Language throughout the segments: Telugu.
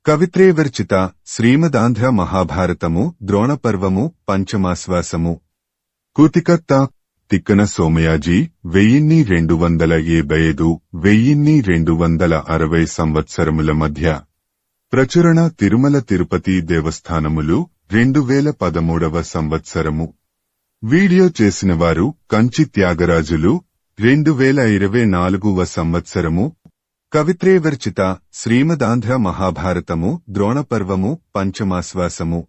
కవిత్రేవర్చిత శ్రీమదాంధ్ర మహాభారతము ద్రోణపర్వము పంచమాశ్వాసము. కూతికర్త తిక్కన సోమయాజీ 1275 1260 సంవత్సరముల మధ్య ప్రచురణ తిరుమల తిరుపతి దేవస్థానములు 2013వ సంవత్సరము. వీడియో చేసినవారు కంచి త్యాగరాజులు 2024వ సంవత్సరము. కవిత్రేవర్చిత శ్రీమదాంధ్ర మహాభారతము ద్రోణపర్వము పంచమాశ్వాసము.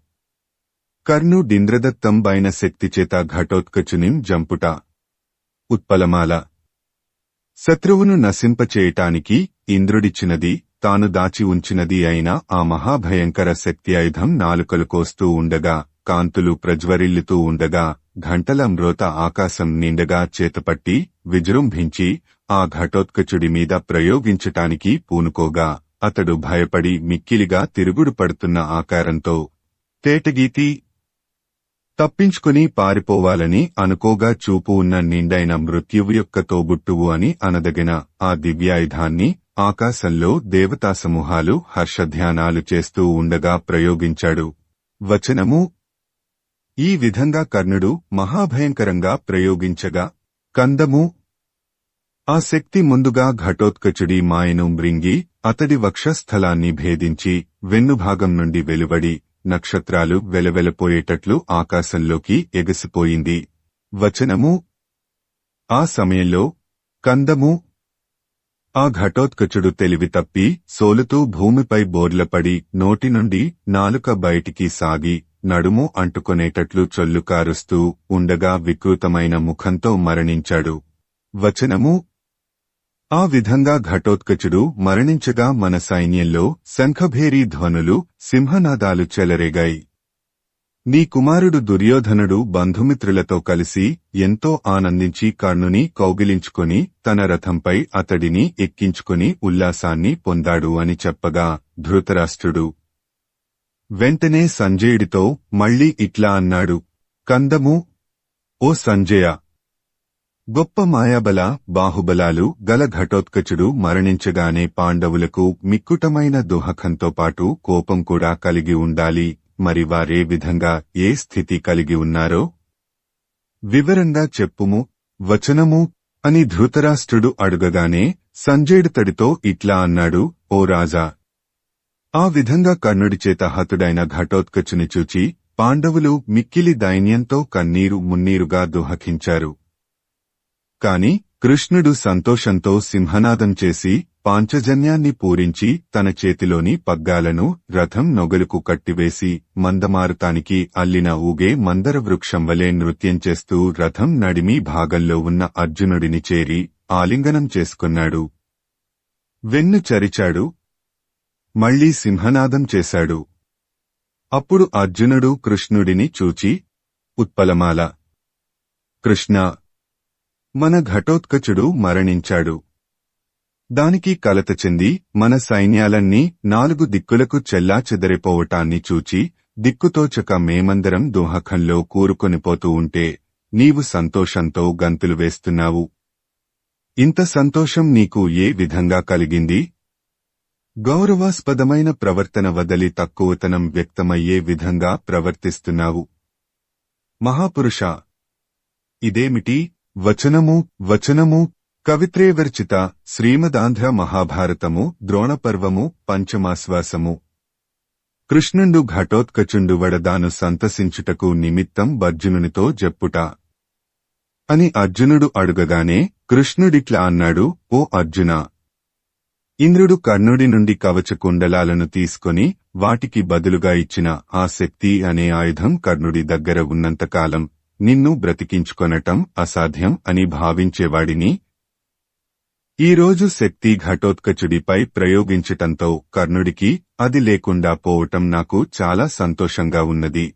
కర్ణుడింద్రదత్తం బైన శక్తిచేత ఘటోత్కచునిం జంపుట. ఉత్పలమాల. శత్రువును నశింపచేయటానికి ఇంద్రుడిచ్చినది తాను దాచి ఉంచినది అయిన ఆ మహాభయంకర శక్తి ఆయుధం నాలుకలు కోస్తూ ఉండగా, కాంతులు ప్రజ్వరిల్లుతూ ఉండగా, ఘంటల మ్రోత ఆకాశం నిండగా చేతపట్టి విజృంభించి ఆ ఘటోత్కచుడి మీద ప్రయోగించటానికి పూనుకోగా, అతడు భయపడి మిక్కిలిగా తిరుగుడు పడుతున్న ఆకారంతో తేటగీతి తప్పించుకుని పారిపోవాలని అనుకోగా చూపు ఉన్న నిండైన మృత్యువు యొక్క తోబుట్టువు అని అనదగిన ఆ దివ్యాయుధాన్ని ఆకాశంలో దేవతాసమూహాలు హర్షధ్యానాలు చేస్తూ ఉండగా ప్రయోగించాడు. వచనము. ఈ విధంగా కర్ణుడు మహాభయంకరంగా ప్రయోగించగా, కందము. ఆ శక్తి ముందుగా ఘటోత్కచుడి మాయను మృంగి అతడి వక్షస్థలాన్ని భేదించి వెన్నుభాగం నుండి వెలువడి నక్షత్రాలు వెలవెలపోయేటట్లు ఆకాశంలోకి ఎగసిపోయింది. వచనము. ఆ సమయంలో కందము. ఆ ఘటోత్కచుడు తెలివి తప్పి సోలుతూ భూమిపై బోర్లపడి నోటి నుండి నాలుక బయటికి సాగి నడుము అంటుకొనేటట్లు చొల్లుకారుస్తూ ఉండగా వికృతమైన ముఖంతో మరణించాడు. వచనము. ఆ విధంగా ఘటోత్కచుడు మరణించగా మన సైన్యంలో శంఖభేరీ ధ్వనులు సింహనాదాలు చెలరేగాయి. నీ కుమారుడు దుర్యోధనుడు బంధుమిత్రులతో కలిసి ఎంతో ఆనందించి కర్ణుని కౌగిలించుకొని తన రథంపై అతడిని ఎక్కించుకుని ఉల్లాసాన్ని పొందాడు అని చెప్పగా, ధృతరాష్ట్రుడు వెంటనే సంజయుడితో మళ్ళీ ఇట్లా అన్నాడు. కందము. ఓ సంజయ! గొప్ప మాయాబల బాహుబలాలు గల ఘటోత్కచుడు మరణించగానే పాండవులకు మిక్కుటమైన దుహకంతో పాటు కోపం కూడా కలిగి ఉండాలి. మరి వారే విధంగా ఏ స్థితి కలిగి ఉన్నారో వివరంగా చెప్పుము. వచనము. అని ధృతరాష్ట్రుడు అడుగగానే సంజయుడితడితో ఇట్లా అన్నాడు. ఓ రాజా! ఆ విధంగా కర్ణుడిచేత హతుడైన ఘటోత్కచుని చూచి పాండవులు మిక్కిలి దైన్యంతో కన్నీరు మున్నీరుగా దుహకించారు. కాని కృష్ణుడు సంతోషంతో సింహనాదం చేసి పాంచజన్యాన్ని పూరించి తన చేతిలోని పగ్గాలను రథం నొగలుకు కట్టివేసి మందమారుతానికి అల్లిన ఊగే మందర వృక్షం వలె నృత్యం చేస్తూ రథం నడిమి భాగంలో ఉన్న అర్జునుడిని చేరి ఆలింగనం చేసుకున్నాడు. వెన్ను చరిచాడు. మళ్లీ సింహనాదం చేశాడు. అప్పుడు అర్జునుడు కృష్ణుడిని చూచి, ఉత్పలమాల. కృష్ణా! మన ఘటోత్కచుడు మరణించాడు. దానికి కలత చెంది మన సైన్యాలన్నీ 4 దిక్కులకు చెల్లాచెదరిపోవటాన్ని చూచి దిక్కుతోచక మేమందరం దుహకంలో కూరుకొనిపోతూ ఉంటే నీవు సంతోషంతో గంతులు వేస్తున్నావు. ఇంత సంతోషం నీకు ఏ విధంగా కలిగింది? గౌరవాస్పదమైన ప్రవర్తన వదలి తక్కువతనం వ్యక్తమయ్యే విధంగా ప్రవర్తిస్తున్నావు. మహాపురుషా! ఇదేమిటి? వచనము. కవిత్రేవర్చిత శ్రీమదాంధ్ర మహాభారతము ద్రోణపర్వము పంచమాశ్వాసము. కృష్ణుండు ఘటోత్కచుండు వడదాను సంతసించుటకు నిమిత్తం అర్జునునితో జెప్పుట. అని అర్జునుడు అడుగగానే కృష్ణుడిట్లా అన్నాడు. ఓ అర్జునా! ఇంద్రుడు కర్ణుడి నుండి కవచకుండలాలను తీసుకొని వాటికి బదులుగా ఇచ్చిన ఆ శక్తి అనే ఆయుధం కర్ణుడి దగ్గర ఉన్నంతకాలం నిన్ను బ్రతికించుకొనటం అసాధ్యం అని భావించేవాడిని. ఈరోజు శక్తి ఘటోత్కచుడిపై ప్రయోగించటంతో కర్ణుడికి అది లేకుండా పోవటం నాకు చాలా సంతోషంగా ఉన్నది.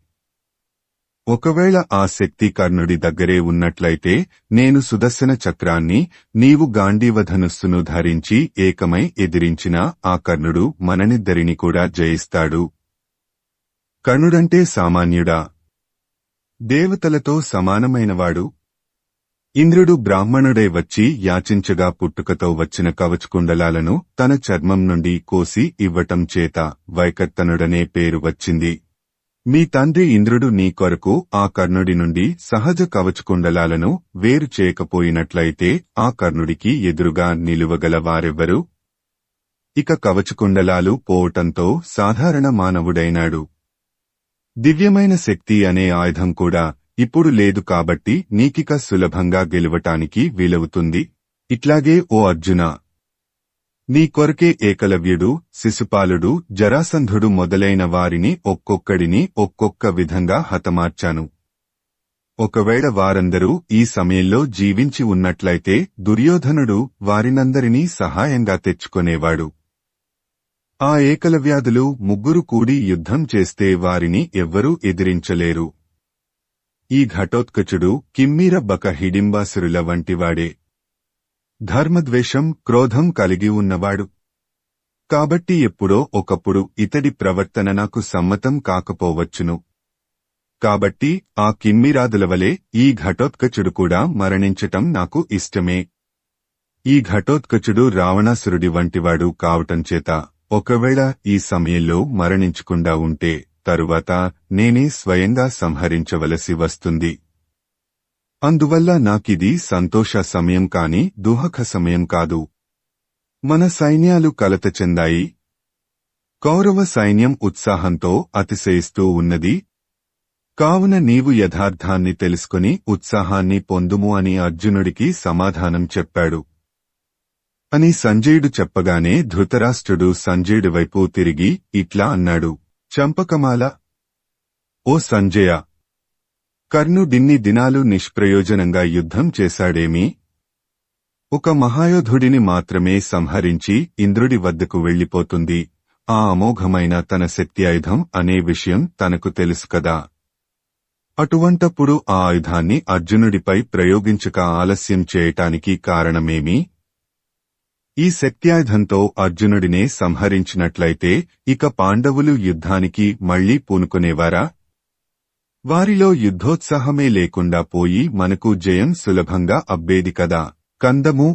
ఒకవేళ ఆ శక్తి కర్ణుడి దగ్గరే ఉన్నట్లయితే నేను సుదర్శన చక్రాన్ని, నీవు గాంధీవధనుస్సును ధరించి ఏకమై ఎదిరించిన ఆ కర్ణుడు మననిద్దరిని కూడా జయిస్తాడు. కర్ణుడంటే సామాన్యుడా? దేవతలతో సమానమైనవాడు. ఇంద్రుడు బ్రాహ్మణుడై వచ్చి యాచించగా పుట్టుకతో వచ్చిన కవచకుండలాలను తన చర్మం నుండి కోసి ఇవ్వటం చేత వైకర్తనుడనే పేరు వచ్చింది. మీ తండ్రి ఇంద్రుడు నీ కొరకు ఆ కర్ణుడి నుండి సహజ కవచకుండలాలను వేరు చేయకపోయినట్లయితే ఆ కర్ణుడికి ఎదురుగా నిలువగల వారెవ్వరు? ఇక కవచకుండలాలు పోవటంతో సాధారణ మానవుడైనాడు. దివ్యమైన శక్తి అనే ఆయుధం కూడా ఇప్పుడు లేదు కాబట్టి నీకిక సులభంగా గెలవటానికి వీలవుతుంది. ఇట్లాగే ఓ అర్జునా, నీ కొరకే ఏకలవ్యుడు, శిశుపాలుడు, జరాసంధుడు మొదలైన వారిని ఒక్కొక్కడిని ఒక్కొక్క విధంగా హతమార్చాను. ఒకవేళ వారందరూ ఈ సమయంలో జీవించి ఉన్నట్లయితే దుర్యోధనుడు వారినందరినీ సహాయంగా తెచ్చుకొనేవాడు. ఆ ఏకలవ్యాదులు ముగ్గురు కూడి యుద్ధం చేస్తే వారిని ఎవ్వరూ ఎదిరించలేరు. ఈ ఘటోత్కచుడు కిమ్మీర బక హిడింబాసురుల వంటివాడే. ధర్మద్వేషం, క్రోధం కలిగి ఉన్నవాడు. కాబట్టి ఎప్పుడో ఒకప్పుడు ఇతడి ప్రవర్తన నాకు సమ్మతం కాకపోవచ్చును. కాబట్టి ఆ కిమ్మిరాదులవలే ఈ ఘటోత్కచుడు కూడా మరణించటం నాకు ఇష్టమే. ఈ ఘటోత్కచుడు రావణాసురుడి వంటివాడు కావటంచేత ఒకవేళ ఈ సమయంలో మరణించకుండా ఉంటే తరువాత నేనే స్వయంగా సంహరించవలసి వస్తుంది. అందువల్ల నాకిది సంతోష సమయం కాని దుఃఖ సమయం కాదు. మన సైన్యాలు కలత చెందాయి. కౌరవ సైన్యం ఉత్సాహంతో అతిశయిస్తూ ఉన్నది. కావున నీవు యథార్థాన్ని తెలుసుకుని ఉత్సాహాన్ని పొందుము అని అర్జునుడికి సమాధానం చెప్పాడు. అని సంజయుడు చెప్పగానే ధృతరాష్ట్రుడు సంజయుడి వైపు తిరిగి ఇట్లా అన్నాడు, చంపకమాల! ఓ సంజయ! కర్ణుడిన్ని దినాలు నిష్ప్రయోజనంగా యుద్ధం చేశాడేమి? ఒక మహాయోధుడిని మాత్రమే సంహరించి ఇంద్రుడి వద్దకు వెళ్లిపోతుంది. ఆ అమోఘమైన తన శక్త్యాయుధం అనే విషయం తనకు తెలుసు కదా. అటువంటప్పుడు ఆ ఆయుధాన్ని అర్జునుడిపై ప్రయోగించక ఆలస్యం చేయటానికి కారణమేమి? ఈ శక్త్యాయుధంతో అర్జునుడినే సంహరించినట్లయితే ఇక పాండవులు యుద్ధానికి మళ్లీ పూనుకునేవారా? వారిలో యుద్ధోత్సాహమే లేకుండా పోయి మనకు జయం సులభంగా అబ్బేది కదా. కందము.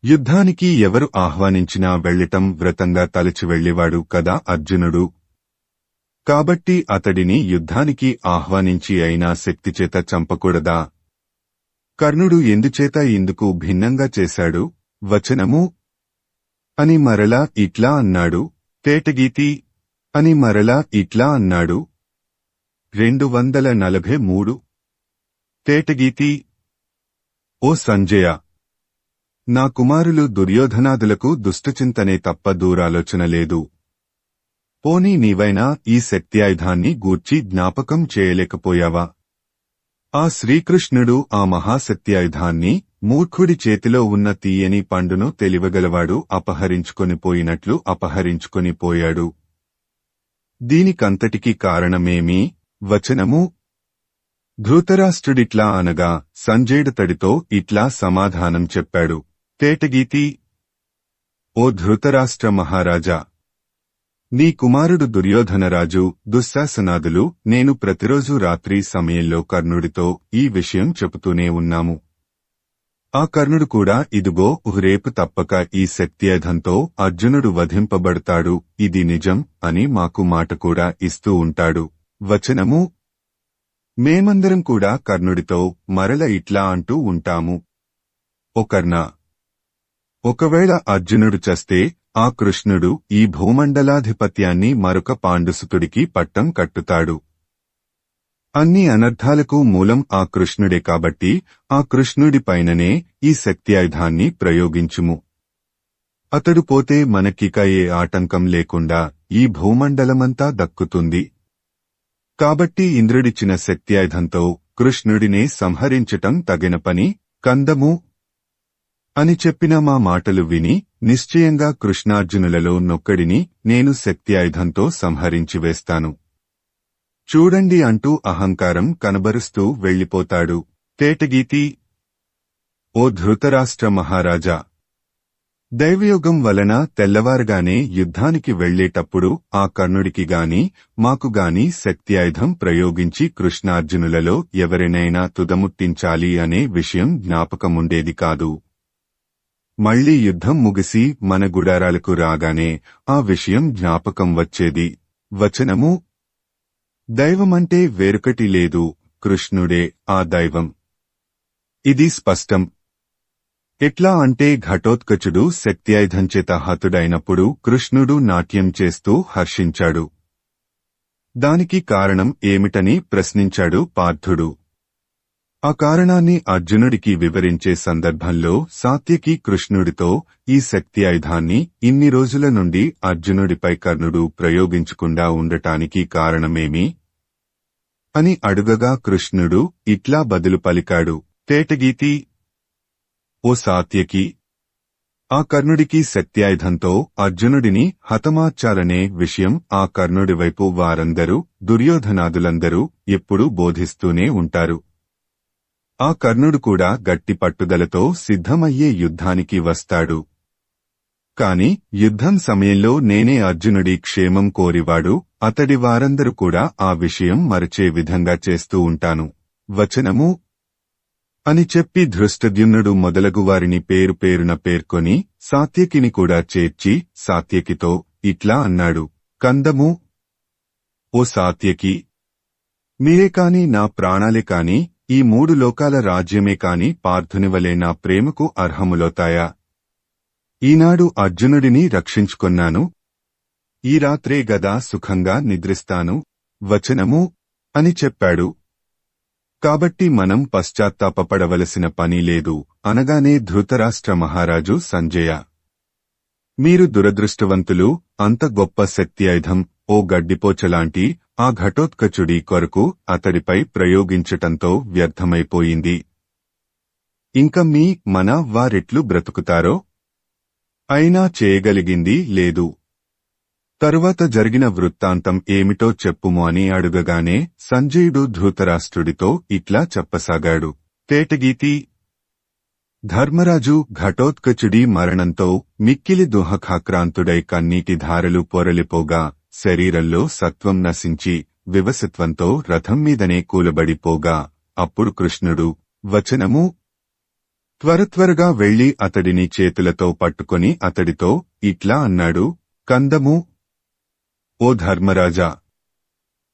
యుద్ధానికి ఎవరు ఆహ్వానించినా వెళ్లటం వ్రతంగా తలచి వెళ్లేవాడు కదా అర్జునుడు. కాబట్టి అతడిని యుద్ధానికి ఆహ్వానించి అయినా శక్తిచేత చంపకూడదా? కర్ణుడు ఎందుచేత ఇందుకు భిన్నంగా చేశాడు? వచనము అని మరలా ఇట్లా అన్నాడు. తేటగీతి అని మరలా ఇట్లా అన్నాడు. 243 తేటగీతి. ఓ సంజయ! నా కుమారులు దుర్యోధనాదులకు దుష్టచింతనే తప్ప దూరాలోచన లేదు. పోనీ నీవైనా ఈ శక్త్యాయుధాన్ని గూర్చి జ్ఞాపకం చేయలేకపోయావా? ఆ శ్రీకృష్ణుడు ఆ మహాశక్త్యాయుధాన్ని మూర్ఖుడి చేతిలో ఉన్న తీయని పండును తెలివగలవాడు అపహరించుకొనిపోయినట్లు అపహరించుకొనిపోయాడు. దీనికంతటికీ కారణమేమి? వచనము. ధృతరాష్ట్రుడిట్లా అనగా సంజయుడతడితో ఇట్లా సమాధానం చెప్పాడు. తేటగీతి. ఓ ధృతరాష్ట్ర మహారాజా! నీ కుమారుడు దుర్యోధనరాజు, దుశ్శాసనాదులు, నేను ప్రతిరోజు రాత్రి సమయంలో కర్ణుడితో ఈ విషయం చెబుతూనే ఉన్నాము. ఆ కర్ణుడు కూడా ఇదిగో రేపు తప్పక ఈ శక్త్యాయుధంతో అర్జునుడు వధింపబడతాడు, ఇది నిజం అని మాకు మాట కూడా ఇస్తూ ఉంటాడు. వచనము. మేమందరం కూడా కర్ణుడితో మరల ఇట్లా అంటూ ఉంటాము. ఓ కర్ణ! ఒకవేళ అర్జునుడు చస్తే ఆ కృష్ణుడు ఈ భూమండలాధిపత్యాన్ని మరొక పాండుసుతుడికి పట్టం కట్టుతాడు. అన్ని అనర్థాలకు మూలం ఆ కృష్ణుడే కాబట్టి ఆ కృష్ణుడిపైననే ఈ శక్త్యాయుధాన్ని ప్రయోగించుము. అతడు పోతే మనకిక ఏ ఆటంకం లేకుండా ఈ భూమండలమంతా దక్కుతుంది. కాబట్టి ఇంద్రుడిచ్చిన శక్త్యాయుధంతో కృష్ణుడినే సంహరించటం తగిన పని. కందము అని చెప్పిన మా మాటలు విని నిశ్చయంగా కృష్ణార్జునులలో నొక్కడిని నేను శక్త్యాయుధంతో సంహరించివేస్తాను. చూడండి అంటూ అహంకారం కనబరుస్తూ వెళ్లిపోతాడు. తేటగీతి. ఓ ధృతరాష్ట్ర మహారాజా! దైవయోగం వలన తెల్లవారుగానే యుద్ధానికి వెళ్లేటప్పుడు ఆ కర్ణుడికి గాని మాకు గాని శక్తి ఆయుధం ప్రయోగించి కృష్ణార్జునులలో ఎవరినైనా తుదముట్టించాలి అనే విషయం జ్ఞాపకముండేది కాదు. మళ్లీ యుద్ధం ముగిసి మన గుడారాలకు రాగానే ఆ విషయం జ్ఞాపకం వచ్చేది. వచనము: దైవమంటే వేరొకటి లేదు, కృష్ణుడే ఆ దైవం. ఇది స్పష్టం. ఎట్లా అంటే ఘటోత్కచుడు శక్త్యాయుధంచేత హతుడైనప్పుడు కృష్ణుడు నాట్యం చేస్తూ హర్షించాడు. దానికి కారణం ఏమిటని ప్రశ్నించాడు పార్థుడు. ఆ కారణాన్ని అర్జునుడికి వివరించే సందర్భంలో సాత్యకి కృష్ణుడితో ఈ శక్త్యాయుధాన్ని ఇన్ని రోజుల నుండి అర్జునుడిపై కర్ణుడు ప్రయోగించకుండా ఉండటానికి కారణమేమి అని అడుగగా కృష్ణుడు ఇట్లా బదులు పలికాడు: తేటగీతి, ఓ సాత్యకి, ఆ కర్ణుడికి శక్త్యాయుధంతో అర్జునుడిని హతమార్చాలనే విషయం ఆ కర్ణుడి వైపు వారందరూ, దుర్యోధనాదులందరూ ఎప్పుడూ బోధిస్తూనే ఉంటారు. ఆ కర్ణుడు కూడా గట్టి పట్టుదలతో సిద్ధమయ్యే యుద్ధానికి వస్తాడు. కాని యుద్ధం సమయంలో నేనే అర్జునుడి క్షేమం కోరివాడు, అతడి వారందరూ కూడా ఆ విషయం మరచే విధంగా చేస్తూ ఉంటాను. వచనము: అని చెప్పి ధృష్టద్యుమ్నుడు మొదలగువారిని పేరు పేరున పేర్కొని సాత్యకిని కూడా చేర్చి సాత్యకితో ఇట్లా అన్నాడు: కందము, ఓ సాత్యకి, మీరే కాని నా ప్రాణాలే కాని ఈ 3 లోకాల రాజ్యమే కాని పార్థునివలే నా ప్రేమకు అర్హములవుతాయా? ఈనాడు అర్జునుడిని రక్షించుకొన్నాను. ఈ రాత్రే గదా సుఖంగా నిద్రిస్తాను. వచనము: అని చెప్పాడు. కాబట్టి మనం పశ్చాత్తాపపడవలసిన పని లేదు అనగానే ధృతరాష్ట్ర మహారాజు సంజయ, మీరు దురదృష్టవంతులు, అంత గొప్ప శక్త్యాయుధం ఓ గడ్డిపోచలాంటి ఆ ఘటోత్కచుడి కొరకు అతడిపై ప్రయోగించటంతో వ్యర్థమైపోయింది. ఇంక మన వారెట్లు బ్రతుకుతారో? అయినా చేయగలిగింది లేదు. తరువాత జరిగిన వృత్తాంతం ఏమిటో చెప్పుము అని అడుగగానే సంజయుడు ధృతరాష్ట్రుడితో ఇట్లా చెప్పసాగాడు: తేటగీతి, ధర్మరాజు ఘటోత్కచుడి మరణంతో మిక్కిలి దుఃఖాక్రాంతుడై కన్నీటి ధారలు పొరలిపోగా శరీరంలో సత్వం నశించి వివసత్వంతో రథం మీదనే కూలబడిపోగా అప్పుడు కృష్ణుడు, వచనము: త్వరత్వరగా వెళ్లి అతడిని చేతులతో పట్టుకొని అతడితో ఇట్లా అన్నాడు: కందము, ఓ ధర్మరాజా,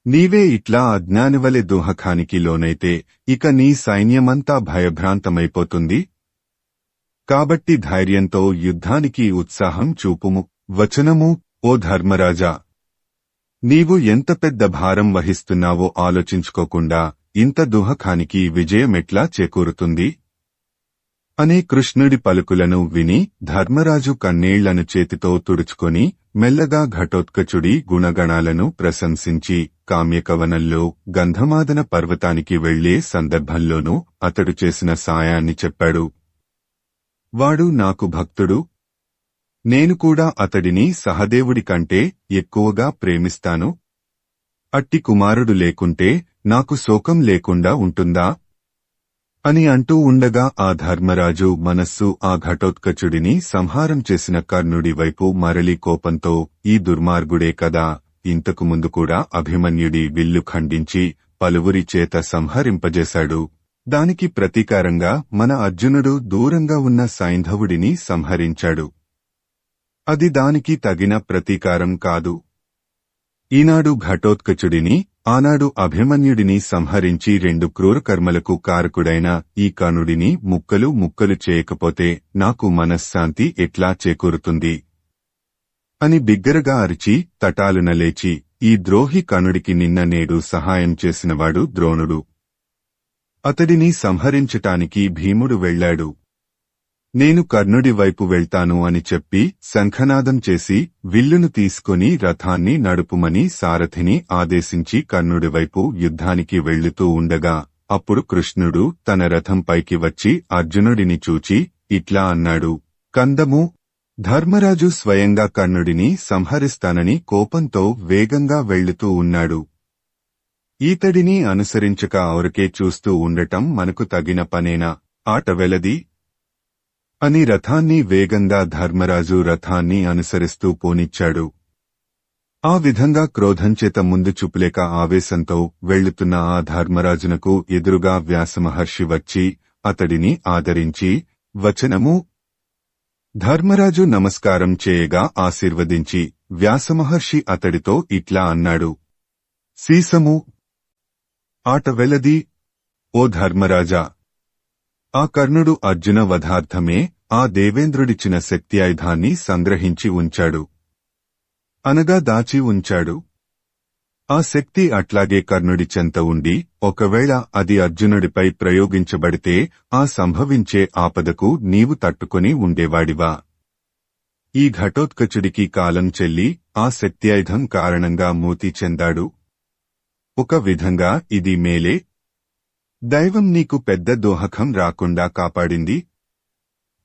నీవే ఇట్లా అజ్ఞానివలె దుఃఖానికి లోనైతే ఇక నీ సైన్యమంతా భయభ్రాంతమైపోతుంది. కాబట్టి ధైర్యంతో యుద్ధానికి ఉత్సాహం చూపుము. వచనము: ఓ ధర్మరాజా, నీవు ఎంత పెద్ద భారం వహిస్తున్నావో ఆలోచించుకోకుండా ఇంత దుఃఖానికి విజయమెట్లా చేకూరుతుంది? అనే కృష్ణుడి పలుకులను విని ధర్మరాజు కన్నీళ్లను చేతితో తుడుచుకొని మెల్లగా ఘటోత్కచుడి గుణగణాలను ప్రశంసించి కామ్యకవనంలో గంధమాదన పర్వతానికి వెళ్లే సందర్భంలోనూ అతడు చేసిన సాయాన్ని చెప్పాడు. వాడు నాకు భక్తుడు, నేను కూడా అతడిని సహదేవుడి కంటే ఎక్కువగా ప్రేమిస్తాను. అట్టి కుమారుడు లేకుంటే నాకు శోకం లేకుండా ఉంటుందా అని అంటూ ఉండగా ఆ ధర్మరాజు మనస్సు ఆ ఘటోత్కచుడిని సంహారం చేసిన కర్ణుడి వైపు మరలి కోపంతో ఈ దుర్మార్గుడే కదా ఇంతకు ముందు కూడా అభిమన్యుడి విల్లు ఖండించి పలువురి చేత సంహరింపజేశాడు. దానికి ప్రతీకారంగా మన అర్జునుడు దూరంగా ఉన్న సైంధవుడిని సంహరించాడు. అది దానికి తగిన ప్రతీకారం కాదు. ఈనాడు ఘటోత్కచుడిని, ఆనాడు అభిమన్యుడిని సంహరించి 2 క్రూరకర్మలకు కారకుడైన ఈ కర్ణుడిని ముక్కలు ముక్కలు చేయకపోతే నాకు మనశ్శాంతి ఎట్లా చేకూరుతుంది అని బిగ్గరగా అరిచి తటాలున లేచి ఈ ద్రోహి కర్ణుడికి నిన్న నేడు సహాయం చేసినవాడు ద్రోణుడు. అతడిని సంహరించటానికి భీముడు వెళ్లాడు. నేను కర్ణుడి వైపు వెళ్తాను అని చెప్పి శంఖనాదం చేసి విల్లును తీసుకుని రథాన్ని నడుపుమని సారథిని ఆదేశించి కర్ణుడి వైపు యుద్ధానికి వెళ్లుతూ ఉండగా అప్పుడు కృష్ణుడు తన రథం పైకి వచ్చి అర్జునుడిని చూచి ఇట్లా అన్నాడు: కందము, ధర్మరాజు స్వయంగా కర్ణుడిని సంహరిస్తానని కోపంతో వేగంగా వెళ్లుతూ ఉన్నాడు. ఈతడిని అనుసరించక ఔరకే చూస్తూ ఉండటం మనకు తగిన పనేనా? ఆట వెలది. అని రథాన్ని వేగంగా ధర్మరాజు రథాన్ని అనుసరిస్తూ పోనిచ్చాడు. ఆ విధంగా క్రోధంచేత ముందు చూపులేక ఆవేశంతో వెళ్లుతున్న ఆ ధర్మరాజునకు ఎదురుగా వ్యాసమహర్షి వచ్చి అతడిని ఆదరించి, వచనము. ధర్మరాజు నమస్కారం చేయగా ఆశీర్వదించి వ్యాసమహర్షి అతడితో ఇట్లా అన్నాడు. సీసము ఆట వెలది, ఓ ధర్మరాజా! ఆ కర్ణుడు అర్జున వధార్థమే ఆ దేవేంద్రుడిచ్చిన శక్త్యాయుధాన్ని సంగ్రహించి ఉంచాడు. అనగా దాచి ఉంచాడు. ఆ శక్తి అట్లాగే కర్ణుడి చెంత ఉండి ఒకవేళ అది అర్జునుడిపై ప్రయోగించబడితే ఆ సంభవించే ఆపదకు నీవు తట్టుకొని ఉండేవాడివా? ఈ ఘటోత్కచుడికి కాలం చెల్లి ఆ శక్త్యాయుధం కారణంగా మూతి చెందాడు. ఒక విధంగా ఇది మేలే. దైవం నీకు పెద్ద దోహకం రాకుండా కాపాడింది.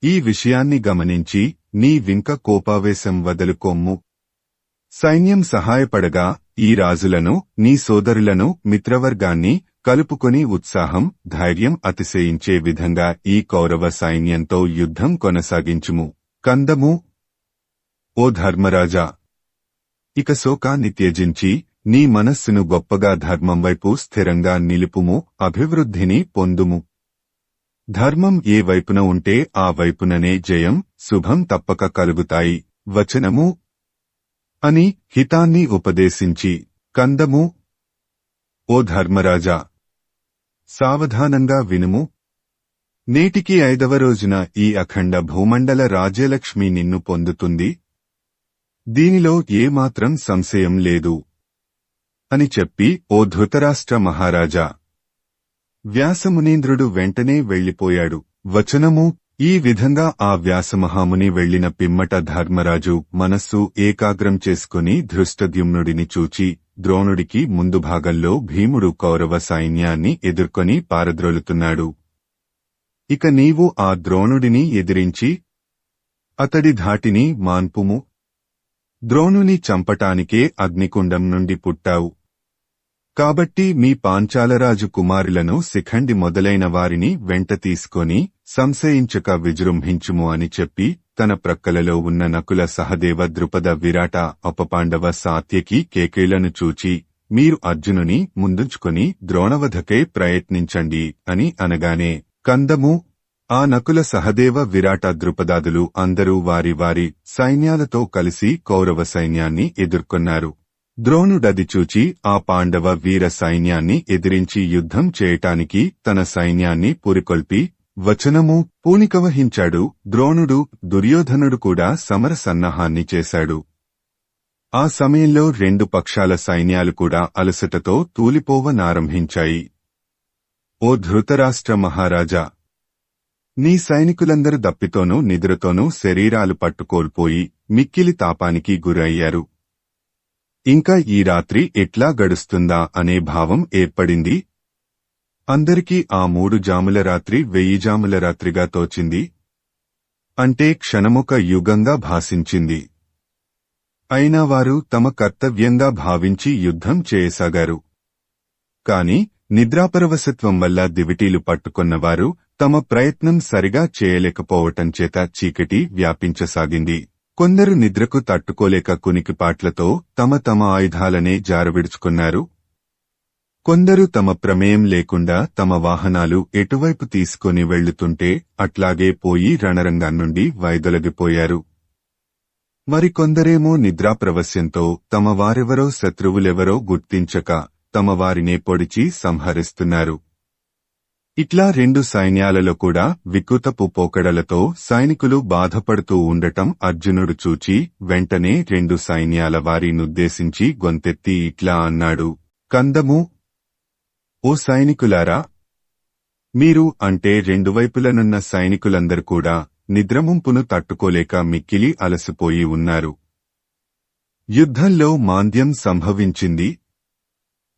ఈ విషయాన్ని గమనించి నీ వింక కోపావేశం వదులుకొమ్ము. సైన్యం సహాయపడగా ఈ రాజులను, నీ సోదరులను, మిత్రవర్గాన్ని కలుపుకొని ఉత్సాహం, ధైర్యం అతిశయించే విధంగా ఈ కౌరవ సైన్యంతో యుద్ధం కొనసాగించుము. కందము. ఓ ధర్మరాజా! ఇక శోకాన్ని త్యజించి నీ మనస్సును గొప్పగా ధర్మం వైపు స్థిరంగా నిలుపుము, అభివృద్ధిని పొందుము. ధర్మం ఏ వైపున ఉంటే ఆ వైపుననే జయం, శుభం తప్పక కలుగుతాయి. వచనము అని హితాన్ని ఉపదేశించి, కందము. ఓ ధర్మరాజా! సావధానంగా వినుము. నేటికి 5వ రోజున ఈ అఖండ భూమండల రాజ్యలక్ష్మి నిన్ను పొందుతుంది. దీనిలో ఏమాత్రం సంశయం లేదు అని చెప్పి, ఓ ధృతరాష్ట్ర మహారాజా! వ్యాసమునీంద్రుడు వెంటనే వెళ్లిపోయాడు. వచనము. ఈ విధంగా ఆ వ్యాసమహాముని వెళ్లిన పిమ్మట ధర్మరాజు మనస్సు ఏకాగ్రం చేసుకుని ధృష్టద్యుమ్నుడిని చూచి, ద్రోణుడికి ముందు భాగంలో భీముడు కౌరవ సైన్యాన్ని ఎదుర్కొని పారద్రోలుతున్నాడు. ఇక నీవు ఆ ద్రోణుడిని ఎదిరించి అతడి ధాటిని మాన్పుము. ద్రోణుని చంపటానికే అగ్నికుండం నుండి పుట్టావు. కాబట్టి మీ పాంచాలరాజు కుమారులను శిఖండి మొదలైన వారిని వెంట తీసుకొని సంశయించక విజృంభించుము అని చెప్పి తన ప్రక్కలలో ఉన్న నకుల సహదేవ ద్రుపద విరాట ఉపపాండవ సాత్యకి కేకేళ్లను చూచి, మీరు అర్జునుని ముందుంచుకొని ద్రోణవధకై ప్రయత్నించండి అని అనగానే, కందము. ఆ నకుల సహదేవ విరాట ద్రుపదాదులు అందరూ వారి వారి సైన్యాలతో కలిసి కౌరవ సైన్యాన్ని ఎదుర్కొన్నారు. ద్రోణుడది చూచి ఆ పాండవ వీర సైన్యాన్ని ఎదిరించి యుద్ధం చేయటానికి తన సైన్యాన్ని పురికొల్పి, వచనము పూనికవహించాడు. ద్రోణుడు, దుర్యోధనుడు కూడా సమర సన్నాహాన్ని చేశాడు. ఆ సమయంలో 2 పక్షాల సైన్యాలు కూడా అలసటతో తూలిపోవనారంభించాయి. ఓ ధృతరాష్ట్ర మహారాజా! నీ సైనికులందరూ దప్పితోనూ నిద్రతోనూ శరీరాలు పట్టుకోల్పోయి మిక్కిలి తాపానికి గురయ్యారు. ఇంకా ఈ రాత్రి ఎట్లా గడుస్తుందా అనే భావం ఏర్పడింది. అందరికీ ఆ 3 జాముల రాత్రి 1000 జాముల రాత్రిగా తోచింది. అంటే క్షణమొక యుగంగా భాసించింది. అయినా వారు తమ కర్తవ్యంగా భావించి యుద్ధం చేయసాగారు. కాని నిద్రాపరవశత్వం వల్ల దివిటీలు పట్టుకొన్నవారు తమ ప్రయత్నం సరిగా చేయలేకపోవటంచేత చీకటి వ్యాపించసాగింది. కొందరు నిద్రకు తట్టుకోలేక కునికిపాట్లతో తమ తమ ఆయుధాలనే జారవిడుచుకున్నారు. కొందరు తమ ప్రమేయం లేకుండా తమ వాహనాలు ఎటువైపు తీసుకొని వెళ్లుతుంటే అట్లాగే పోయి రణరంగం నుండి వైదొలగిపోయారు. మరికొందరేమో నిద్రాప్రవశ్యంతో తమ వారెవరో శత్రువులెవరో గుర్తించక తమ వారినే పొడిచి సంహరిస్తున్నారు. ఇట్లా 2 సైన్యాలలో కూడా వికృతపు పోకడలతో సైనికులు బాధపడుతూ ఉండటం అర్జునుడు చూచి వెంటనే 2 సైన్యాల వారినుద్దేశించి గొంతెత్తి ఇట్లా అన్నాడు. కందము. ఓ సైనికులారా! మీరు అంటే 2 వైపులనున్న సైనికులందరూ కూడా నిద్రముంపును తట్టుకోలేక మిక్కిలి అలసిపోయి ఉన్నారు. యుద్ధంలో మాంద్యం సంభవించింది.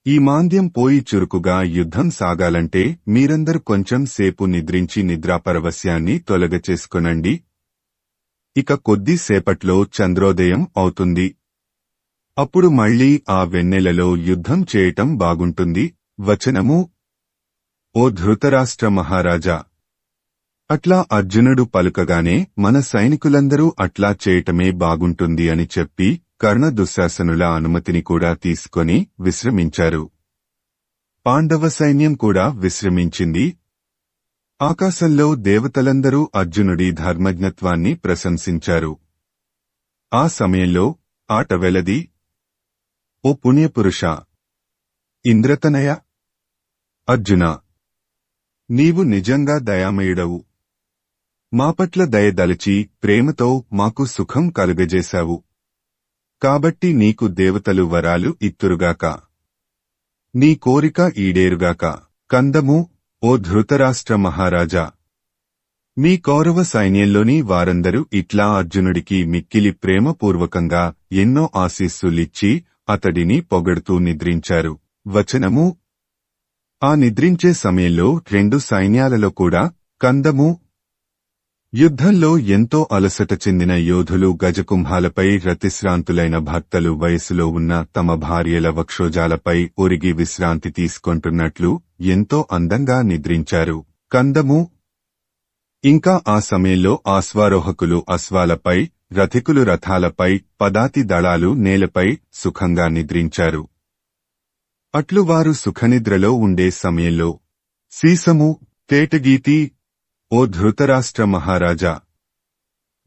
ఈ మాంద్యం పోయి చురుకుగా యుద్ధం సాగాలంటే మీరందరూ కొంచెం సేపు నిద్రించి నిద్రాపరవశ్యాన్ని తొలగచేసుకొనండి. ఇక కొద్దిసేపట్లో చంద్రోదయం అవుతుంది. అప్పుడు మళ్లీ ఆ వెన్నెలలో యుద్ధం చేయటం బాగుంటుంది. వచనము. ఓ ధృతరాష్ట్ర మహారాజా! అట్లా అర్జునుడు పలుకగానే మన సైనికులందరూ అట్లా చేయటమే బాగుంటుంది అని చెప్పి కర్ణ దుశ్శాసనుల అనుమతిని కూడా తీసుకొని విశ్రమించారు. పాండవ సైన్యం కూడా విశ్రమించింది. ఆకాశంలో దేవతలందరూ అర్జునుడి ధర్మజ్ఞత్వాన్ని ప్రశంసించారు. ఆ సమయంలో ఆట వెలది. ఓ పుణ్యపురుషా! ఇంద్రతనయ! అర్జునా! నీవు నిజంగా దయామయుడవు. మాపట్ల దయదలచి ప్రేమతో మాకు సుఖం కలుగజేశావు. కాబట్టి నీకు దేవతలు వరాలు ఇత్తురుగాక. నీ కోరిక ఈడేరుగాక. కందము, ఓ ధృతరాష్ట్ర మహారాజా! మీ కౌరవ సైన్యంలోని వారందరూ ఇట్లా అర్జునుడికి మిక్కిలి ప్రేమపూర్వకంగా ఎన్నో ఆశీస్సులిచ్చి అతడిని పొగడుతూ నిద్రించారు. వచనము: ఆ నిద్రించే సమయంలో రెండు సైన్యాలలో కూడా కందము. యుద్ధంలో ఎంతో అలసట చెందిన యోధులు గజకుంభాలపై రతిశ్రాంతులైన భర్తలు వయసులో ఉన్న తమ భార్యల వక్షోజాలపై ఒరిగి విశ్రాంతి తీసుకొంటున్నట్లు ఎంతో అందంగా నిద్రించారు. కందము. ఇంకా ఆ సమయంలో అశ్వారోహకులు అశ్వాలపై, రథికులు రథాలపై, పదాతి దళాలు నేలపై సుఖంగా నిద్రించారు. అట్లు వారు సుఖనిద్రలో ఉండే సమయంలో సీసము, తేటగీతి, ఓ ధృతరాష్ట్ర మహారాజా!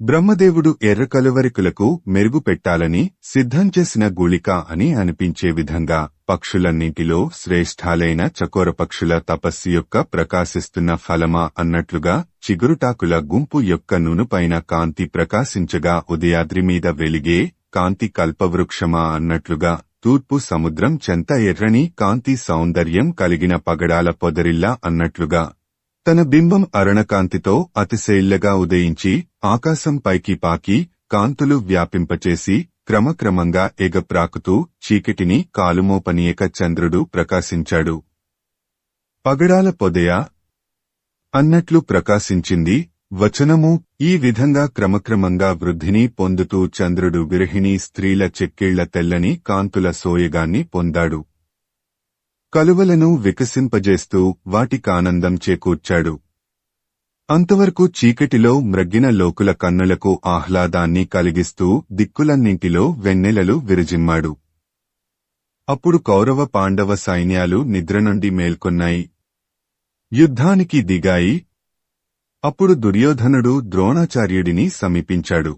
బ్రహ్మదేవుడు ఎర్ర కలువరికులకు మెరుగు పెట్టాలని సిద్ధం చేసిన గుళిక అని అనిపించే విధంగా పక్షులన్నింటిలో శ్రేష్ఠాలైన చకోరపక్షుల తపస్సు యొక్క ప్రకాశిస్తున్న ఫలమా అన్నట్లుగా చిగురుటాకుల గుంపు యొక్క నూనుపైన కాంతి ప్రకాశించగా ఉదయాద్రిమీద వెలిగే కాంతి కల్పవృక్షమా అన్నట్లుగా తూర్పు సముద్రం చెంత ఎర్రని కాంతి సౌందర్యం కలిగిన పగడాల పొదరిల్లా అన్నట్లుగా తన బింబం అరుణకాంతితో అతిశైల్యగా ఉదయించి ఆకాశం పైకి పాకి కాంతులు వ్యాపింపచేసి క్రమక్రమంగా ఎగప్రాకుతూ చీకటిని కాలుమోపనీయక చంద్రుడు ప్రకాశించాడు. పగడాల పొదయ అన్నట్లు ప్రకాశించింది. వచనము: ఈ విధంగా క్రమక్రమంగా వృద్ధిని పొందుతూ చంద్రుడు విరహిణీ స్త్రీల చెక్కిళ్ల తెల్లని కాంతుల సోయగాన్ని పొందాడు. కలువలను వికసింపజేస్తూ వాటికానందం చేకూర్చాడు. అంతవరకు చీకటిలో మ్రగ్గిన లోకుల కన్నులకు ఆహ్లాదాన్ని కలిగిస్తూ దిక్కులన్నింటిలో వెన్నెలలు విరజిమ్మాడు. అప్పుడు కౌరవ పాండవ సైన్యాలు నిద్ర నుండి మేల్కొన్నాయి. యుద్ధానికి దిగాయి. అప్పుడు దుర్యోధనుడు ద్రోణాచార్యుడిని సమీపించాడు.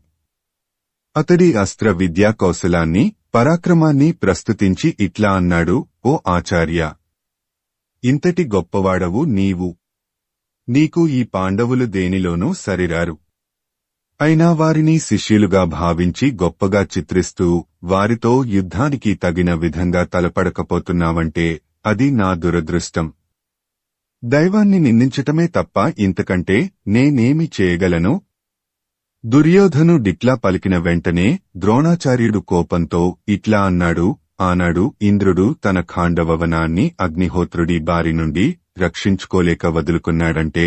అతడి అస్త్ర విద్యా కౌశలాన్ని, పరాక్రమాన్ని ప్రస్తుతించి ఇట్లా అన్నాడు: ఓ ఆచార్య! ఇంతటి గొప్పవాడవు నీవు. నీకు ఈ పాండవులు దేనిలోనూ సరిరారు. అయినా వారిని శిష్యులుగా భావించి గొప్పగా చిత్రిస్తూ వారితో యుద్ధానికి తగిన విధంగా తలపడకపోతున్నావంటే అది నా దురదృష్టం. దైవాన్ని నిందించటమే తప్ప ఇంతకంటే నేనేమి చేయగలను? దుర్యోధనుడిట్లా పలికిన వెంటనే ద్రోణాచార్యుడు కోపంతో ఇట్లా అన్నాడు: ఆనాడు ఇంద్రుడు తన ఖాండవవనాన్ని అగ్నిహోత్రుడి బారి నుండి రక్షించుకోలేక వదులుకున్నాడంటే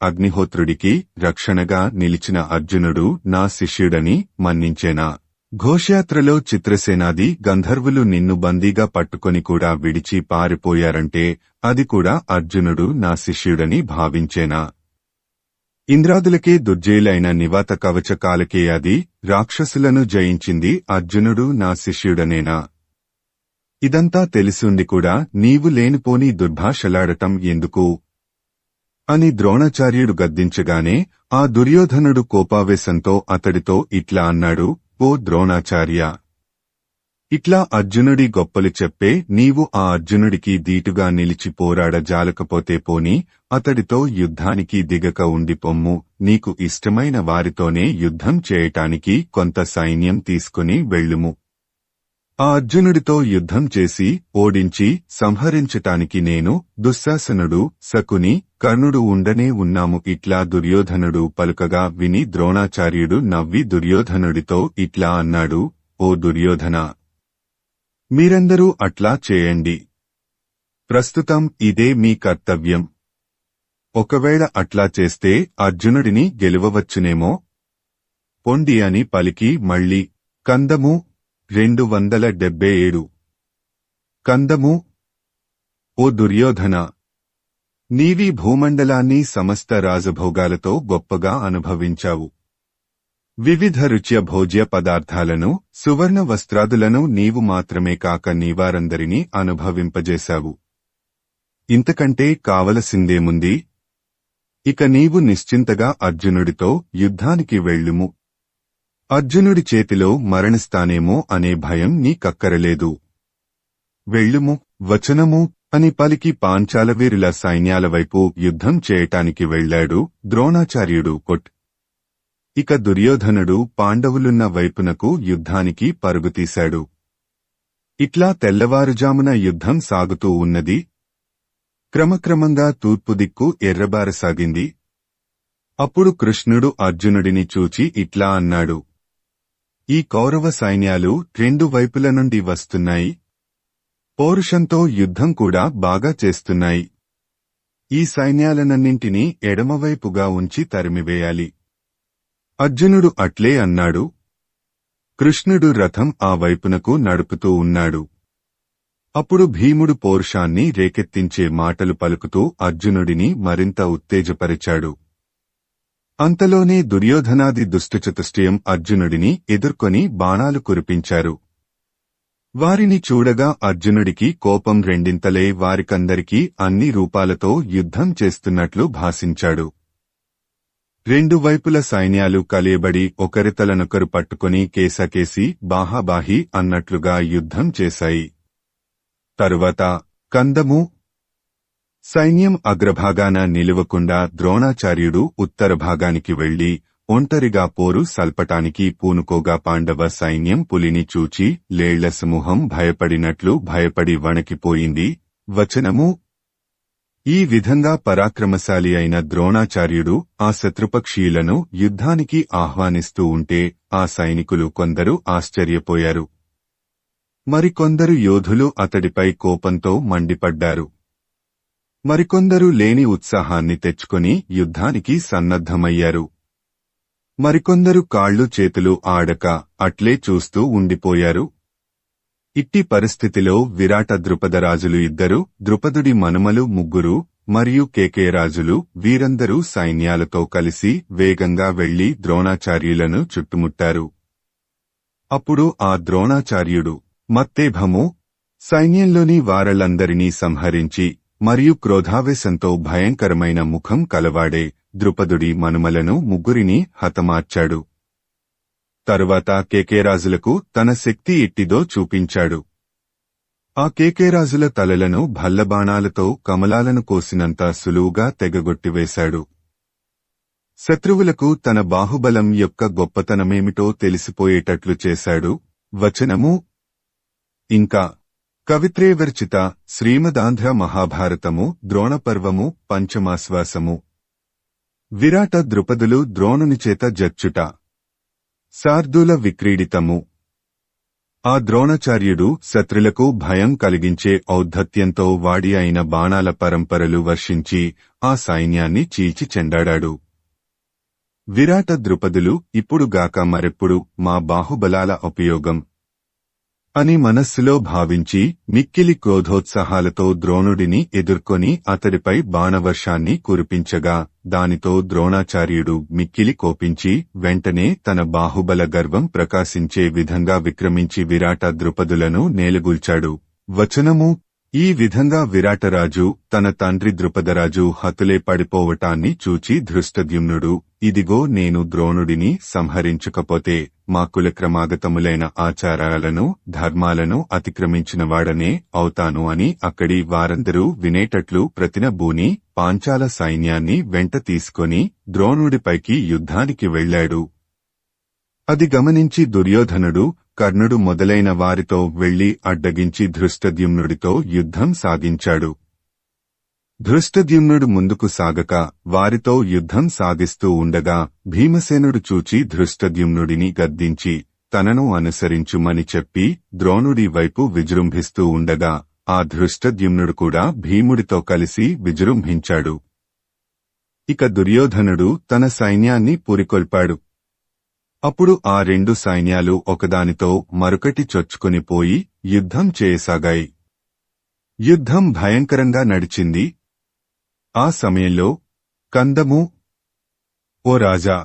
అగ్నిహోత్రుడికి రక్షణగా నిలిచిన అర్జునుడు నా శిష్యుడని మన్నించేనా? ఘోషయాత్రలో చిత్రసేనాది గంధర్వులు నిన్ను బందీగా పట్టుకొని కూడా విడిచి పారిపోయారంటే అది కూడా అర్జునుడు నా శిష్యుడని భావించేనా? ఇంద్రాదులకే దుర్జయులైన నివాత కవచ కాలకేయాది రాక్షసులను జయించింది అర్జునుడు నా శిష్యుడనేనా? ఇదంతా తెలిసుండి కూడా నీవు లేనిపోని దుర్భాషలాడటం ఎందుకు? అని ద్రోణాచార్యుడు గద్దించగానే ఆ దుర్యోధనుడు కోపావేశంతో అతడితో ఇట్లా అన్నాడు: ఓ ద్రోణాచార్య! ఇట్లా అర్జునుడి గొప్పలు చెప్పే నీవు ఆ అర్జునుడికి దీటుగా నిలిచి పోరాడ జాలకపోతే పోని అతడితో యుద్ధానికి దిగక ఉండిపొమ్ము. నీకు ఇష్టమైన వారితోనే యుద్ధం చేయటానికి కొంత సైన్యం తీసుకుని వెళ్ళుము. ఆ అర్జునుడితో యుద్ధం చేసి ఓడించి సంహరించటానికి నేను, దుశ్శాసనుడు, శకుని, కర్ణుడు ఉండనే ఉన్నాము. ఇట్లా దుర్యోధనుడు పలుకగా విని ద్రోణాచార్యుడు నవ్వి దుర్యోధనుడితో ఇట్లా అన్నాడు: ఓ దుర్యోధనా! మీరందరూ అట్లా చేయండి. ప్రస్తుతం ఇదే మీ కర్తవ్యం. ఒకవేళ అట్లా చేస్తే అర్జునుడిని గెలువవచ్చునేమో. పొండి అని పలికి మళ్ళీ కందము 277 కందము: ఓ దుర్యోధన! నీవీ భూమండలాన్ని సమస్త రాజభోగాలతో గొప్పగా అనుభవించావు. వివిధ రుచ్య భోజ్య పదార్థాలను, సువర్ణ వస్త్రాదులను నీవు మాత్రమే కాక నీవారందరినీ అనుభవింపజేశావు. ఇంతకంటే కావలసిందేముంది? ఇక నీవు నిశ్చింతగా అర్జునుడితో యుద్ధానికి వెళ్ళుము. అర్జునుడి చేతిలో మరణిస్తానేమో అనే భయం నీకక్కరలేదు. వెళ్ళుము. వచనము అని పలికి పాంచాలవీరుల సైన్యాల వైపు యుద్ధం చేయటానికి వెళ్లాడు ద్రోణాచార్యుడు. ఇక దుర్యోధనుడు పాండవులున్న వైపునకు యుద్ధానికి పరుగుతీశాడు. ఇట్లా తెల్లవారుజామున యుద్ధం సాగుతూ ఉన్నది. క్రమక్రమంగా తూర్పు దిక్కు ఎర్రబారసాగింది. అప్పుడు కృష్ణుడు అర్జునుడిని చూచి ఇట్లా అన్నాడు: ఈ కౌరవ సైన్యాలు రెండు వైపుల నుండి వస్తున్నాయి. పౌరుషంతో యుద్ధం కూడా బాగా చేస్తున్నాయి. ఈ సైన్యాలనన్నింటినీ ఎడమవైపుగా ఉంచి తరిమివేయాలి. అర్జునుడు అట్లే అన్నాడు. కృష్ణుడు రథం ఆ వైపునకు నడుపుతూ ఉన్నాడు. అప్పుడు భీముడు పౌరుషాన్ని రేకెత్తించే మాటలు పలుకుతూ అర్జునుడిని మరింత ఉత్తేజపరిచాడు. అంతలోనే దుర్యోధనాది దుష్టచతుష్టయం అర్జునుడిని ఎదుర్కొని బాణాలు కురిపించారు. వారిని చూడగా అర్జునుడికి కోపం రెండింతలే వారికందరికీ అన్ని రూపాలతో యుద్ధం చేస్తున్నట్లు భాసించాడు. రెండు వైపుల సైన్యాలు కలియబడి ఒకరితలనొకరు పట్టుకుని కేసకేసి బాహాబాహి అన్నట్లుగా యుద్ధం చేశాయి. తరువాత కందము సైన్యం అగ్రభాగాన నిలువకుండా ద్రోణాచార్యుడు ఉత్తర భాగానికి వెళ్లి ఒంటరిగా పోరు సల్పటానికి పూనుకోగా పాండవ సైన్యం పులిని చూచి లేళ్ల సమూహం భయపడినట్లు భయపడి వణకిపోయింది. వచనము ఈ విధంగా పరాక్రమశాలి అయిన ద్రోణాచార్యుడు ఆ శత్రుపక్షీయులను యుద్ధానికి ఆహ్వానిస్తూ ఉంటే ఆ సైనికులు కొందరు ఆశ్చర్యపోయారు. మరికొందరు యోధులు అతడిపై కోపంతో మండిపడ్డారు. మరికొందరు లేని ఉత్సాహాన్ని తెచ్చుకొని యుద్ధానికి సన్నద్ధమయ్యారు. మరికొందరు కాళ్ళు చేతులు ఆడక అట్లే చూస్తూ ఉండిపోయారు. ఇట్టి పరిస్థితిలో విరాట ద్రుపదరాజులు ఇద్దరు, ద్రుపదుడి మనుమలు ముగ్గురు మరియు కేకేయరాజులు వీరందరూ సైన్యాలతో కలిసి వేగంగా వెళ్లి ద్రోణాచార్యులను చుట్టుముట్టారు. అప్పుడు ఆ ద్రోణాచార్యుడు మత్తేభము సైన్యంలోని వారలందరినీ సంహరించి మరియు క్రోధావేశంతో భయంకరమైన ముఖం కలవాడే ద్రుపదుడి మనుమలను ముగ్గురిని హతమార్చాడు. తరువాత కేకేరాజులకు తన శక్తి ఎట్టిదో చూపించాడు. ఆ కేకేరాజుల తలలను భల్లబాణాలతో కమలాలను కోసినంత సులువుగా తెగగొట్టివేశాడు. శత్రువులకు తన బాహుబలం యొక్క గొప్పతనమేమిటో తెలిసిపోయేటట్లు చేశాడు. వచనము ఇంకా కవిత్రేవర్చిత శ్రీమదాంధ్ర మహాభారతము ద్రోణపర్వము పంచమాశ్వాసము. విరాట ద్రుపదులు ద్రోణునిచేత జచ్చుట. శార్దూల విక్రీడితము. ఆ ద్రోణాచార్యుడు శత్రులకు భయం కలిగించే ఔద్ధత్యంతో వాడి అయిన బాణాల పరంపరలు వర్షించి ఆ సైన్యాన్ని చీల్చి చెండాడాడు. విరాట ద్రుపదులు ఇప్పుడుగాక మరెప్పుడు మా బాహుబలాల ఉపయోగం అని మనస్సులో భావించి మిక్కిలి క్రోధోత్సాహాలతో ద్రోణుడిని ఎదుర్కొని అతడిపై బాణవర్షాన్ని కురిపించగా దానితో ద్రోణాచార్యుడు మిక్కిలి కోపించి వెంటనే తన బాహుబల గర్వం ప్రకాశించే విధంగా విక్రమించి విరాట ద్రుపదులను నేలగూల్చాడు. వచనము ఈ విధంగా విరాటరాజు తన తండ్రి ద్రుపదరాజు హతులే పడిపోవటాన్ని చూచి ధృష్టద్యుమ్నుడు ఇదిగో నేను ద్రోణుడిని సంహరించకపోతే మా కులక్రమాగతములైన ఆచారాలను ధర్మాలను అతిక్రమించినవాడనే అవుతాను అని అక్కడి వారందరూ వినేటట్లు ప్రతినబూని పాంచాల సైన్యాన్ని వెంట తీసుకొని ద్రోణుడిపైకి యుద్ధానికి వెళ్లాడు. అది గమనించి దుర్యోధనుడు కర్ణుడు మొదలైన వారితో వెళ్లి అడ్డగించి ధృష్టద్యుమ్నుడితో యుద్ధం సాగించాడు. ధృష్టద్యుమ్నుడు ముందుకు సాగక వారితో యుద్ధం సాగిస్తూ ఉండగా భీమసేనుడు చూచి ధృష్టద్యుమ్నుడిని గద్దించి తనను అనుసరించుమని చెప్పి ద్రోణుడి వైపు విజృంభిస్తూ ఉండగా ఆ ధృష్టద్యుమ్నుడు కూడా భీముడితో కలిసి విజృంభించాడు. ఇక దుర్యోధనుడు తన సైన్యాన్ని పురికొల్పాడు. అప్పుడు ఆ రెండు సైన్యాలు ఒకదానితో మరొకటి చొచ్చుకునిపోయి యుద్ధం చేయసాగాయి. యుద్ధం భయంకరంగా నడిచింది. ఆ సమయంలో కందము, ఓ రాజా!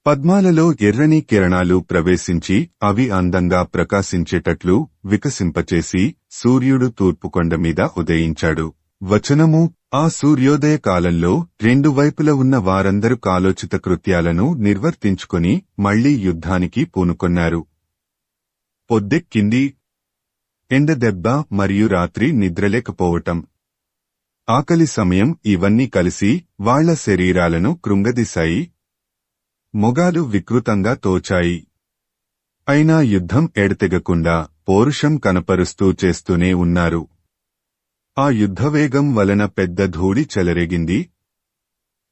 పద్మాలలో ఎర్రని కిరణాలు ప్రవేశించి అవి అందంగా ప్రకాశించేటట్లు వికసింపచేసి సూర్యుడు తూర్పుకొండ మీద ఉదయించాడు. వచనము: ఆ సూర్యోదయ కాలంలో రెండు వైపుల ఉన్న వారందరూ కాలోచిత కృత్యాలను నిర్వర్తించుకొని మళ్లీ యుద్ధానికి పూనుకొన్నారు. పొద్దెక్కింది. ఎండదెబ్బ మరియు రాత్రి నిద్రలేకపోవటం, ఆకలి సమయం ఇవన్నీ కలిసి వాళ్ల శరీరాలను కృంగదీశాయి. మొగాలు వికృతంగా తోచాయి. అయినా యుద్ధం ఎడతెగకుండా పౌరుషం కనపరుస్తూ చేస్తూనే ఉన్నారు. ఆ యుద్ధవేగం వలన పెద్ద ధూళి చెలరేగింది.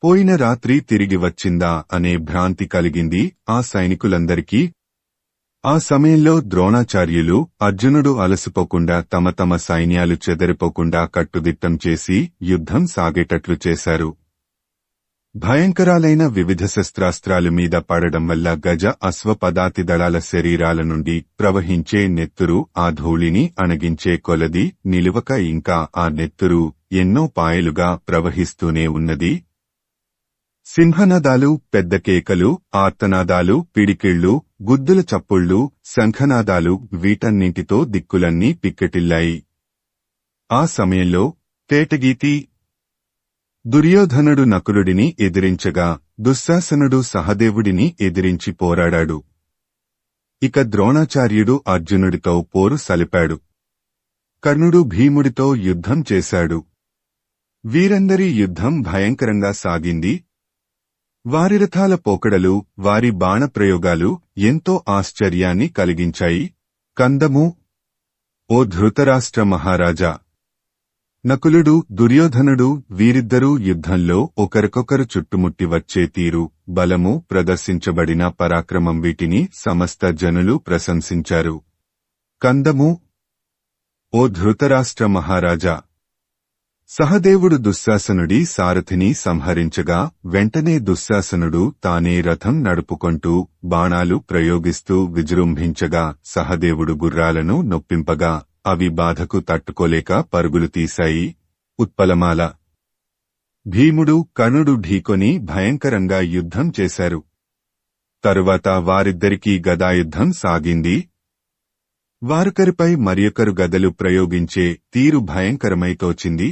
పోయిన రాత్రి తిరిగి వచ్చిందా అనే భ్రాంతి కలిగింది ఆ సైనికులందరికీ. ఆ సమయంలో ద్రోణాచార్యులు, అర్జునుడు అలసిపోకుండా తమ తమ సైన్యాలు చెదరిపోకుండా కట్టుదిట్టం చేసి యుద్ధం సాగేటట్లు చేశారు. భయంకరాలైన వివిధ శస్త్రాస్త్రాలు మీద పడడం వల్ల గజ అశ్వపదాతి దళాల శరీరాల నుండి ప్రవహించే నెత్తురు ఆ ధూళిని అణగించే కొలది నిలువక ఇంకా ఆ నెత్తురు ఎన్నో పాయలుగా ప్రవహిస్తూనే ఉన్నది. సింహనాదాలు, పెద్ద కేకలు, ఆర్తనాదాలు, పిడికిళ్లు, గుద్దుల చప్పుళ్లు, శంఖనాదాలు వీటన్నింటితో దిక్కులన్నీ పిక్కటిల్లాయి. ఆ సమయంలో తేటగీతి దుర్యోధనుడు నకులుడిని ఎదిరించగా దుశ్శాసనుడు సహదేవుడిని ఎదిరించి పోరాడాడు. ఇక ద్రోణాచార్యుడు అర్జునుడితో పోరు సలిపాడు. కర్ణుడు భీముడితో యుద్ధం చేశాడు. వీరందరి యుద్ధం భయంకరంగా సాగింది. వారి రథాల పోకడలు, వారి బాణప్రయోగాలు ఎంతో ఆశ్చర్యాన్ని కలిగించాయి. కందము: ఓ ధృతరాష్ట్ర మహారాజా! నకులుడు, దుర్యోధనుడు వీరిద్దరూ యుద్ధంలో ఒకరికొకరు చుట్టుముట్టి వచ్చే తీరు, బలము, ప్రదర్శించబడిన పరాక్రమం వీటిని సమస్త జనులు ప్రశంసించారు. కందము: ఓ ధృతరాష్ట్ర మహారాజా! సహదేవుడు దుశ్శాసనుడి సారథిని సంహరించగా వెంటనే దుశ్శాసనుడు తానే రథం నడుపుకొంటూ బాణాలు ప్రయోగిస్తూ విజృంభించగా సహదేవుడు గుర్రాలను నొప్పింపగా అవి బాధకు తట్టుకోలేక పరుగులు తీశాయి. ఉత్పలమాల: భీముడు, కర్ణుడు ఢీకొని భయంకరంగా యుద్ధం చేశారు. తరువాత వారిద్దరికీ గదాయుద్ధం సాగింది. వారొకరిపై మరియొకరు గదలు ప్రయోగించే తీరు భయంకరమై తోచింది.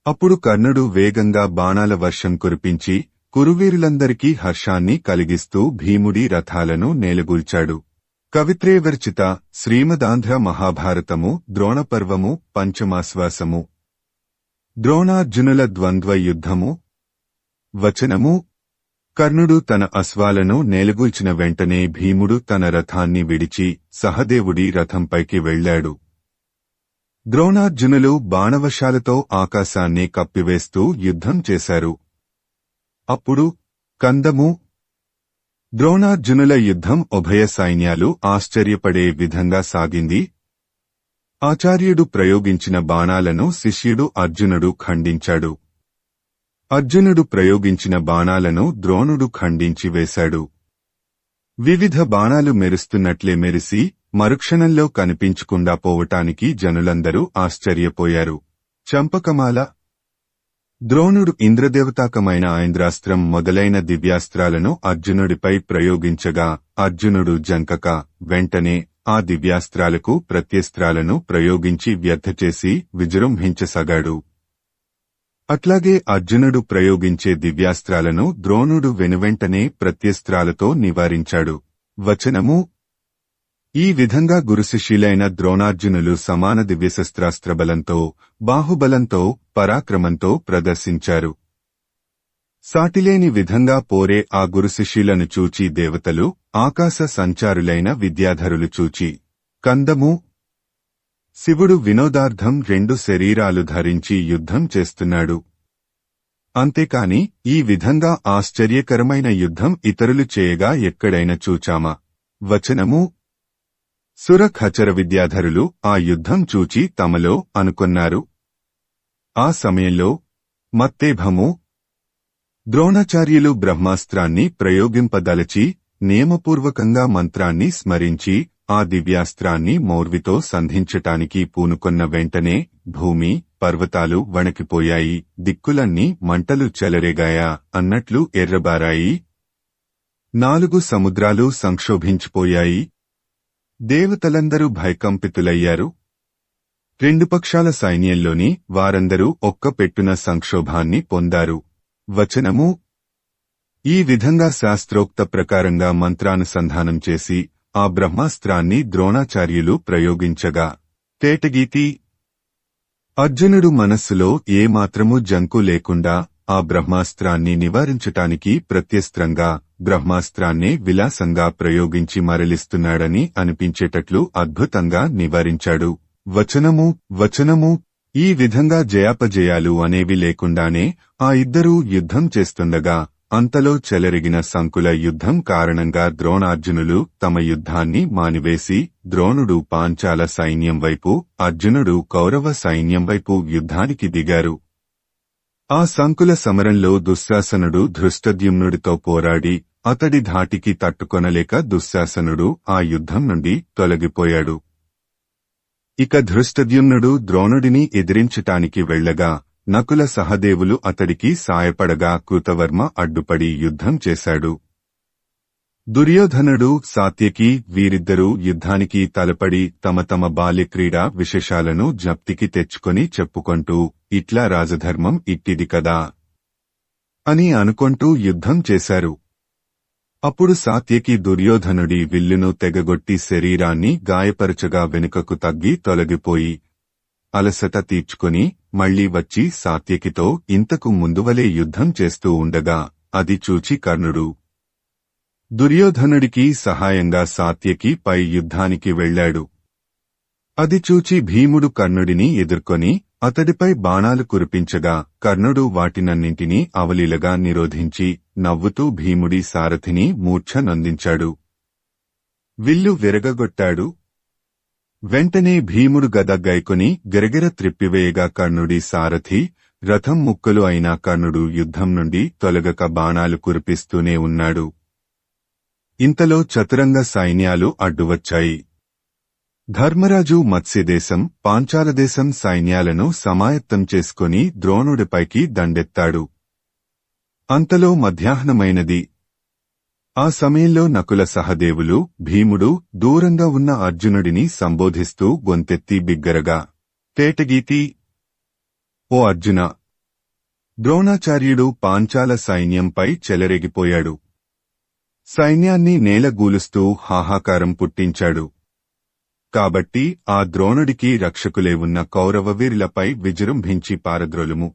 అప్పుడు కర్ణుడు వేగంగా బాణాల వర్షం కురిపించి కురువీరులందరికీ హర్షాన్ని కలిగిస్తూ భీముడి రథాలను నేలగూల్చాడు. కవిత్రేవర్చిత శ్రీమదాంధ్ర మహాభారతము ద్రోణపర్వము పంచమాశ్వాసము. ద్రోణార్జునుల ద్వంద్వ యుద్ధము. వచనము: కర్ణుడు తన అశ్వాలను నేలగూల్చిన వెంటనే భీముడు తన రథాన్ని విడిచి సహదేవుడి రథంపైకి వెళ్లాడు. ద్రోణార్జునులు బాణవశాలతో ఆకాశాన్ని కప్పివేస్తూ యుద్ధం చేశారు. అప్పుడు కందము: ద్రోణార్జునుల యుద్ధం ఉభయ సైన్యాలు ఆశ్చర్యపడే విధంగా సాగింది. ఆచార్యుడు ప్రయోగించిన బాణాలను శిష్యుడు అర్జునుడు ఖండించాడు. అర్జునుడు ప్రయోగించిన బాణాలను ద్రోణుడు ఖండించి వేశాడు. వివిధ బాణాలు మెరుస్తున్నట్లే మెరిసి మరుక్షణంలో కనిపించకుండా పోవటానికి జనులందరూ ఆశ్చర్యపోయారు. చంపకమాల: ద్రోణుడు ఇంద్రదేవతాకమైన ఐంద్రాస్త్రం మొదలైన దివ్యాస్త్రాలను అర్జునుడిపై ప్రయోగించగా అర్జునుడు జంకక వెంటనే ఆ దివ్యాస్త్రాలకు ప్రత్యస్త్రాలను ప్రయోగించి వ్యర్థచేసి విజృంభించసాగాడు. అట్లాగే అర్జునుడు ప్రయోగించే దివ్యాస్త్రాలను ద్రోణుడు వెనువెంటనే ప్రత్యస్త్రాలతో నివారించాడు. వచనము: ఈ విధంగా గురుశిష్యులైన ద్రోణార్జునులు సమాన దివ్యశస్త్రాస్త్రబలంతో, బాహుబలంతో, పరాక్రమంతో ప్రదర్శించారు. సాటిలేని విధంగా పోరే ఆ గురుశిష్యులను చూచి దేవతలు, ఆకాశ సంచారులైన విద్యాధరులు చూచి కందము: శివుడు వినోదార్థం రెండు శరీరాలు ధరించి యుద్ధం చేస్తున్నాడు. అంతేకాని ఈ విధంగా ఆశ్చర్యకరమైన యుద్ధం ఇతరులు చేయగా ఎక్కడైనా చూచామా? వచనము: సురఖచర విద్యాధరులు ఆ యుద్ధం చూచి తమలో అనుకొన్నారు. ఆ సమయంలో మత్తేభము ద్రోణాచార్యులు బ్రహ్మాస్త్రాన్ని ప్రయోగింపదలచి నియమపూర్వకంగా మంత్రాన్ని స్మరించి ఆ దివ్యాస్త్రాన్ని మౌర్వితో సంధించటానికి పూనుకొన్న వెంటనే భూమి పర్వతాలు వణికిపోయాయి, దిక్కులన్నీ మంటలు చెలరేగాయా అన్నట్లు ఎర్రబారాయి. 4 సముద్రాలు సంక్షోభించిపోయాయి. దేవతలందరూ భయకంపితులయ్యారు. 2 పక్షాల సైన్యంలోని వారందరూ ఒక్క పెట్టున సంక్షోభాన్ని పొందారు. వచనము: ఈ విధంగా శాస్త్రోక్త ప్రకారంగా మంత్రానుసంధానం చేసి ఆ బ్రహ్మాస్త్రాన్ని ద్రోణాచార్యులు ప్రయోగించగా తేటగీతి అర్జునుడు మనస్సులో ఏమాత్రమూ జంకు లేకుండా ఆ బ్రహ్మాస్త్రాన్ని నివారించటానికి ప్రత్యస్త్రంగా బ్రహ్మాస్త్రాన్నే విలాసంగా ప్రయోగించి మరలిస్తున్నాడని అనిపించేటట్లు అద్భుతంగా నివారించాడు. వచనము ఈ విధంగా జయాపజయాలు అనేవి లేకుండానే ఆ ఇద్దరూ యుద్ధం చేస్తుండగా అంతలో చెలరిగిన సంకుల యుద్ధం కారణంగా ద్రోణార్జునులు తమ యుద్ధాన్ని మానివేసి ద్రోణుడు పాంచాల సైన్యం వైపు, అర్జునుడు కౌరవ సైన్యం వైపు యుద్ధానికి దిగారు. ఆ సంకుల సమరంలో దుశ్శాసనుడు ధృష్టద్యుమ్నుడితో పోరాడి అతడి ధాటికి తట్టుకొనలేక దుశ్శాసనుడు ఆ యుద్ధం నుండి తొలగిపోయాడు. ఇక ధృష్టద్యుమ్నుడు ద్రోణుడిని ఎదిరించటానికి వెళ్లగా నకుల సహదేవులు అతడికి సాయపడగా కృతవర్మ అడ్డుపడి యుద్ధం చేశాడు. దుర్యోధనుడు సాత్యకి వీరిద్దరూ యుద్ధానికి తలపడి తమ తమ బాల్యక్రీడా విశేషాలను జ్ఞప్తికి తెచ్చుకొని చెప్పుకొంటూ ఇట్లా రాజధర్మం ఇట్టిది కదా అని అనుకొంటూ యుద్ధం చేశారు. అప్పుడు సాత్యకి దుర్యోధనుడి విల్లును తెగగొట్టి శరీరాన్ని గాయపరచగా వెనుకకు తగ్గి తొలగిపోయి అలసట తీర్చుకొని మళ్లీ వచ్చి సాత్యకితో ఇంతకు ముందువలే యుద్ధం చేస్తూ ఉండగా అది చూచి కర్ణుడు దుర్యోధనుడికి సహాయంగా సాత్యకి పై యుద్ధానికి వెళ్లాడు. అది చూచి భీముడు కర్ణుడిని ఎదుర్కొని అతడిపై బాణాలు కురిపించగా కర్ణుడు వాటినన్నింటినీ అవలీలగా నిరోధించి నవ్వుతూ భీముడి సారథిని మూర్ఛ నొందించాడు. విల్లు విరగగొట్టాడు. వెంటనే భీముడు గద గైకొని గిరగిర త్రిప్పివేయగా కర్ణుడి సారథి రథం ముక్కలు అయినా కర్ణుడు యుద్ధం నుండి తొలగక బాణాలు కురిపిస్తూనే ఉన్నాడు. ఇంతలో చతురంగ సైన్యాలు అడ్డువచ్చాయి. ధర్మరాజు మత్స్యదేశం, పాంచాలదేశం సైన్యాలను సమాయత్తం చేసుకుని ద్రోణుడిపైకి దండెత్తాడు. అంతలో మధ్యాహ్నమైనది. ఆ సమయంలో నకుల సహదేవులు, భీముడు దూరంగా ఉన్న అర్జునుడిని సంబోధిస్తూ గొంతెత్తి బిగ్గరగా తేటగీతి: ఓ అర్జున! ద్రోణాచార్యుడు పాంచాల సైన్యంపై చెలరేగిపోయాడు. సైన్యాన్ని నేలగూలుస్తూ హాహాకారం పుట్టించాడు. కాబట్టి ఆ ద్రోణుడికి రక్షకులే ఉన్న కౌరవవీరులపై విజృంభించి పారద్రోలుము.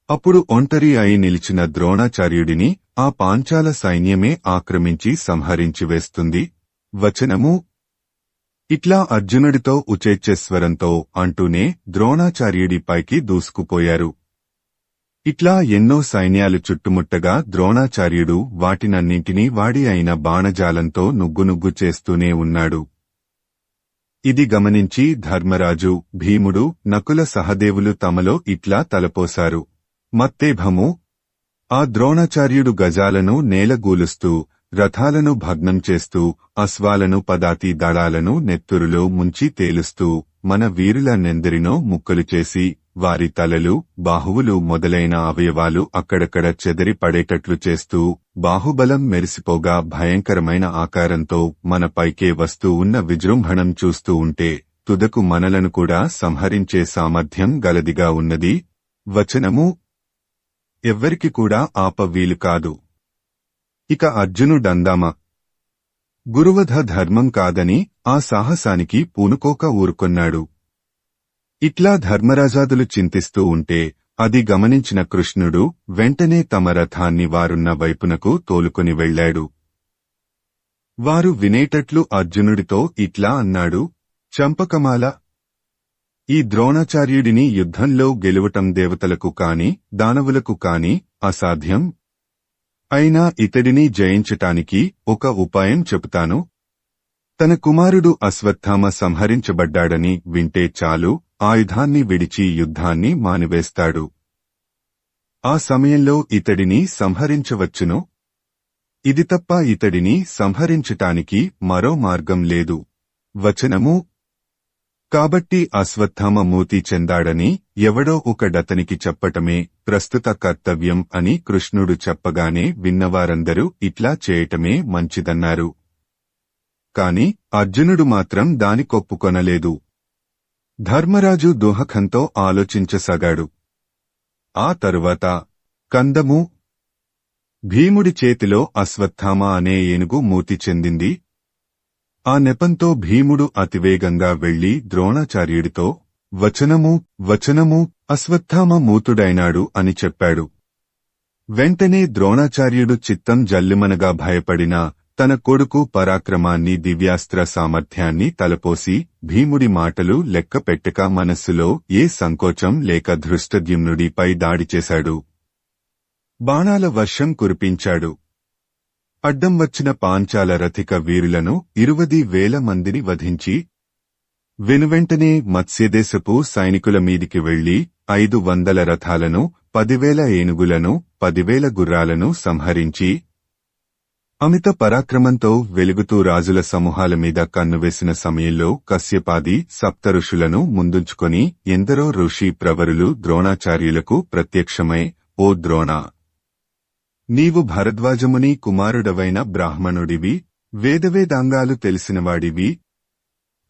అప్పుడు ఒంటరి అయి నిలిచిన ద్రోణాచార్యుడిని ఆ పాంచాల సైన్యమే ఆక్రమించి సంహరించివేస్తుంది. వచనము: ఇట్లా అర్జునుడితో ఉచేచ్ఛస్వరంతో అంటూనే ద్రోణాచార్యుడి పైకి దూసుకుపోయారు. ఇట్లా ఎన్నో సైన్యాలు చుట్టుముట్టగా ద్రోణాచార్యుడు వాటినన్నింటినీ వాడి అయిన బాణజాలంతో నుగ్గునుగ్గు చేస్తూనే ఉన్నాడు. ఇది గమనించి ధర్మరాజు, భీముడు, నకుల సహదేవులు తమలో ఇట్లా తలపోశారు: మత్తేభము! ఆ ద్రోణాచార్యుడు గజాలను నేలగూలుస్తూ, రథాలను భగ్నం చేస్తూ, అశ్వాలను పదాతి దళాలను నెత్తురులో ముంచి తేలుస్తూ, మన వీరుల నెందరినో ముక్కలు చేసి, వారి తలలు, బాహువులు మొదలైన అవయవాలు అక్కడక్కడ చెదరి పడేటట్లు చేస్తూ, బాహుబలం మెరిసిపోగా భయంకరమైన ఆకారంతో మన పైకే వస్తూ ఉన్న విజృంభణం చూస్తూ ఉంటే తుదకు మనలను కూడా సంహరించే సామర్థ్యం గలదిగా ఉన్నది. వచనము: ఎవ్వరికి కూడా ఆప వీలు కాదు. ఇక అర్జునుడందామా గురువధ ధర్మం కాదని ఆ సాహసానికి పూనుకోక ఊరుకొన్నాడు. ఇట్లా ధర్మరాజాదులు చింతిస్తూ ఉంటే అది గమనించిన కృష్ణుడు వెంటనే తమ రథాన్ని వారున్న వైపునకు తోలుకొని వెళ్లాడు. వారు వినేటట్లు అర్జునుడితో ఇట్లా అన్నాడు: చంపకమాల! ఈ ద్రోణాచార్యుడిని యుద్ధంలో గెలువటం దేవతలకు కాని దానవులకు కాని అసాధ్యం. అయినా ఇతడిని జయించటానికి ఒక ఉపాయం చెబుతాను. తన కుమారుడు అశ్వత్థామ సంహరించబడ్డాడని వింటే చాలు ఆయుధాన్ని విడిచి యుద్ధాన్ని మానివేస్తాడు. ఆ సమయంలో ఇతడిని సంహరించవచ్చును. ఇది తప్ప ఇతడిని సంహరించటానికి మరో మార్గం లేదు వచనము కాబట్టి అశ్వత్థామ మూతి చెందాడని ఎవడో ఒకడతనికి చెప్పటమే ప్రస్తుత కర్తవ్యం అని కృష్ణుడు చెప్పగానే విన్నవారందరూ ఇట్లా చేయటమే మంచిదన్నారు. కాని అర్జునుడు మాత్రం దానికొప్పుకొనలేదు. ధర్మరాజు దోహకంతో ఆలోచించసాగాడు. ఆ తరువాత కందము భీముడి చేతిలో అశ్వత్థామ అనే ఏనుగు మూతి చెందింది. ఆ నెపంతో భీముడు అతివేగంగా వెళ్లి ద్రోణాచార్యుడితో వచనము అశ్వత్థామ మూతుడైనాడు అని చెప్పాడు. వెంటనే ద్రోణాచార్యుడు చిత్తం జల్లిమనగా భయపడిన తన కొడుకు పరాక్రమాన్ని దివ్యాస్త్ర సామర్థ్యాన్ని తలపోసి భీముడి మాటలు లెక్కపెట్టక మనస్సులో ఏ సంకోచం లేక ధృష్టద్యుమ్నుడిపై దాడి చేశాడు. బాణాల వర్షం కురిపించాడు. అడ్డం వచ్చిన పాంచాల రథిక వీరులను 20,000 మందిని వధించి వెనువెంటనే మత్స్యదేశపు సైనికుల మీదికి వెళ్లి 500 రథాలను 10,000 ఏనుగులను 10,000 గుర్రాలను సంహరించి అమిత పరాక్రమంతో వెలుగుతూ రాజుల సమూహాల మీద కన్నువేసిన సమయంలో కశ్యపాది సప్తఋషులను ముందుంచుకొని ఎందరో ఋషి ప్రవరులు ద్రోణాచార్యులకు ప్రత్యక్షమై, ఓ ద్రోణ, నీవు భరద్వాజముని కుమారుడవైన బ్రాహ్మణుడివి, వేదవేదాంగాలు తెలిసినవాడివి.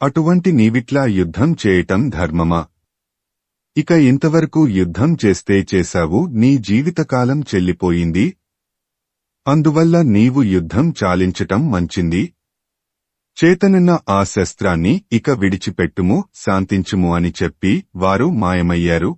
అటువంటి నీవిట్లా యుద్ధం చేయటం ధర్మమా? ఇక ఇంతవరకు యుద్ధం చేస్తే చేశావు, నీ జీవితకాలం చెల్లిపోయింది. అందువల్ల నీవు యుద్ధం చాలించటం మంచింది. చేతనున్న ఆ శస్త్రాన్ని ఇక విడిచిపెట్టుము, శాంతించుము అని చెప్పి వారు మాయమయ్యారు.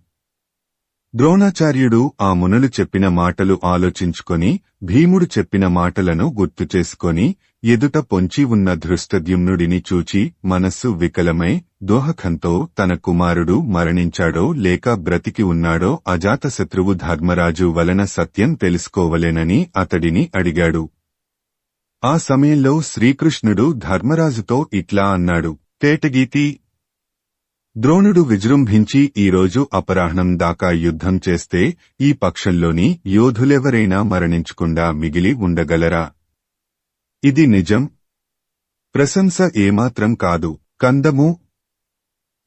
ద్రోణాచార్యుడు ఆ మునులు చెప్పిన మాటలు ఆలోచించుకొని భీముడు చెప్పిన మాటలను గుర్తుచేసుకొని ఎదుట పొంచి ఉన్న ధృష్టద్యుమ్నుడిని చూచి మనస్సు వికలమై దోహకంతో తన కుమారుడు మరణించాడో లేక బ్రతికి ఉన్నాడో అజాతశత్రువు ధర్మరాజు వలన సత్యం తెలుసుకోవలేనని అతడిని అడిగాడు. ఆ సమయంలో శ్రీకృష్ణుడు ధర్మరాజుతో ఇట్లా అన్నాడు. తేటగీతి, ద్రోణుడు విజృంభించి ఈరోజు అపరాహ్నం దాకా యుద్ధం చేస్తే ఈ పక్షంలోని యోధులెవరైనా మరణించకుండా మిగిలి ఉండగలరా? ఇది నిజం. ప్రశంస ఏమాత్రం కాదు. కందము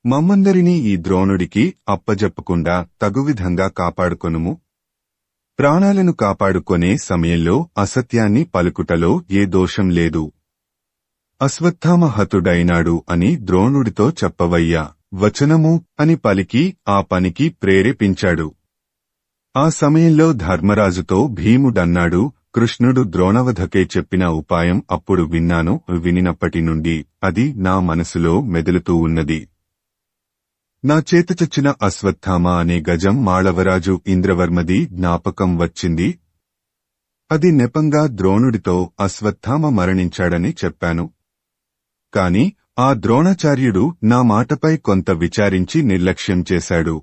మమ్మందరినీ ఈ ద్రోణుడికి అప్పజెప్పకుండా తగువిధంగా కాపాడుకొనుము. ప్రాణాలను కాపాడుకొనే సమయంలో అసత్యాన్ని పలుకుటలో ఏ దోషం లేదు. అశ్వత్థామ హతుడైనాడు అని ద్రోణుడితో చెప్పవయ్యా. వచనము అని పలికి ఆ పనికి ప్రేరేపించాడు. ఆ సమయంలో ధర్మరాజుతో భీముడన్నాడు, కృష్ణుడు ద్రోణవధకే చెప్పిన ఉపాయం అప్పుడు విన్నాను. వినినప్పటి నుండి అది నా మనసులో మెదులుతూ ఉన్నది. నా చేతచచ్చిన అశ్వత్థామ అనే గజం మాళవరాజు ఇంద్రవర్మది జ్ఞాపకం వచ్చింది. అది నెపంగా ద్రోణుడితో అశ్వత్థామ మరణించాడని చెప్పాను. కాని ఆ ద్రోణాచార్యుడు నా మాటపై కొంత విచారించి నిర్లక్ష్యం చేశాడు.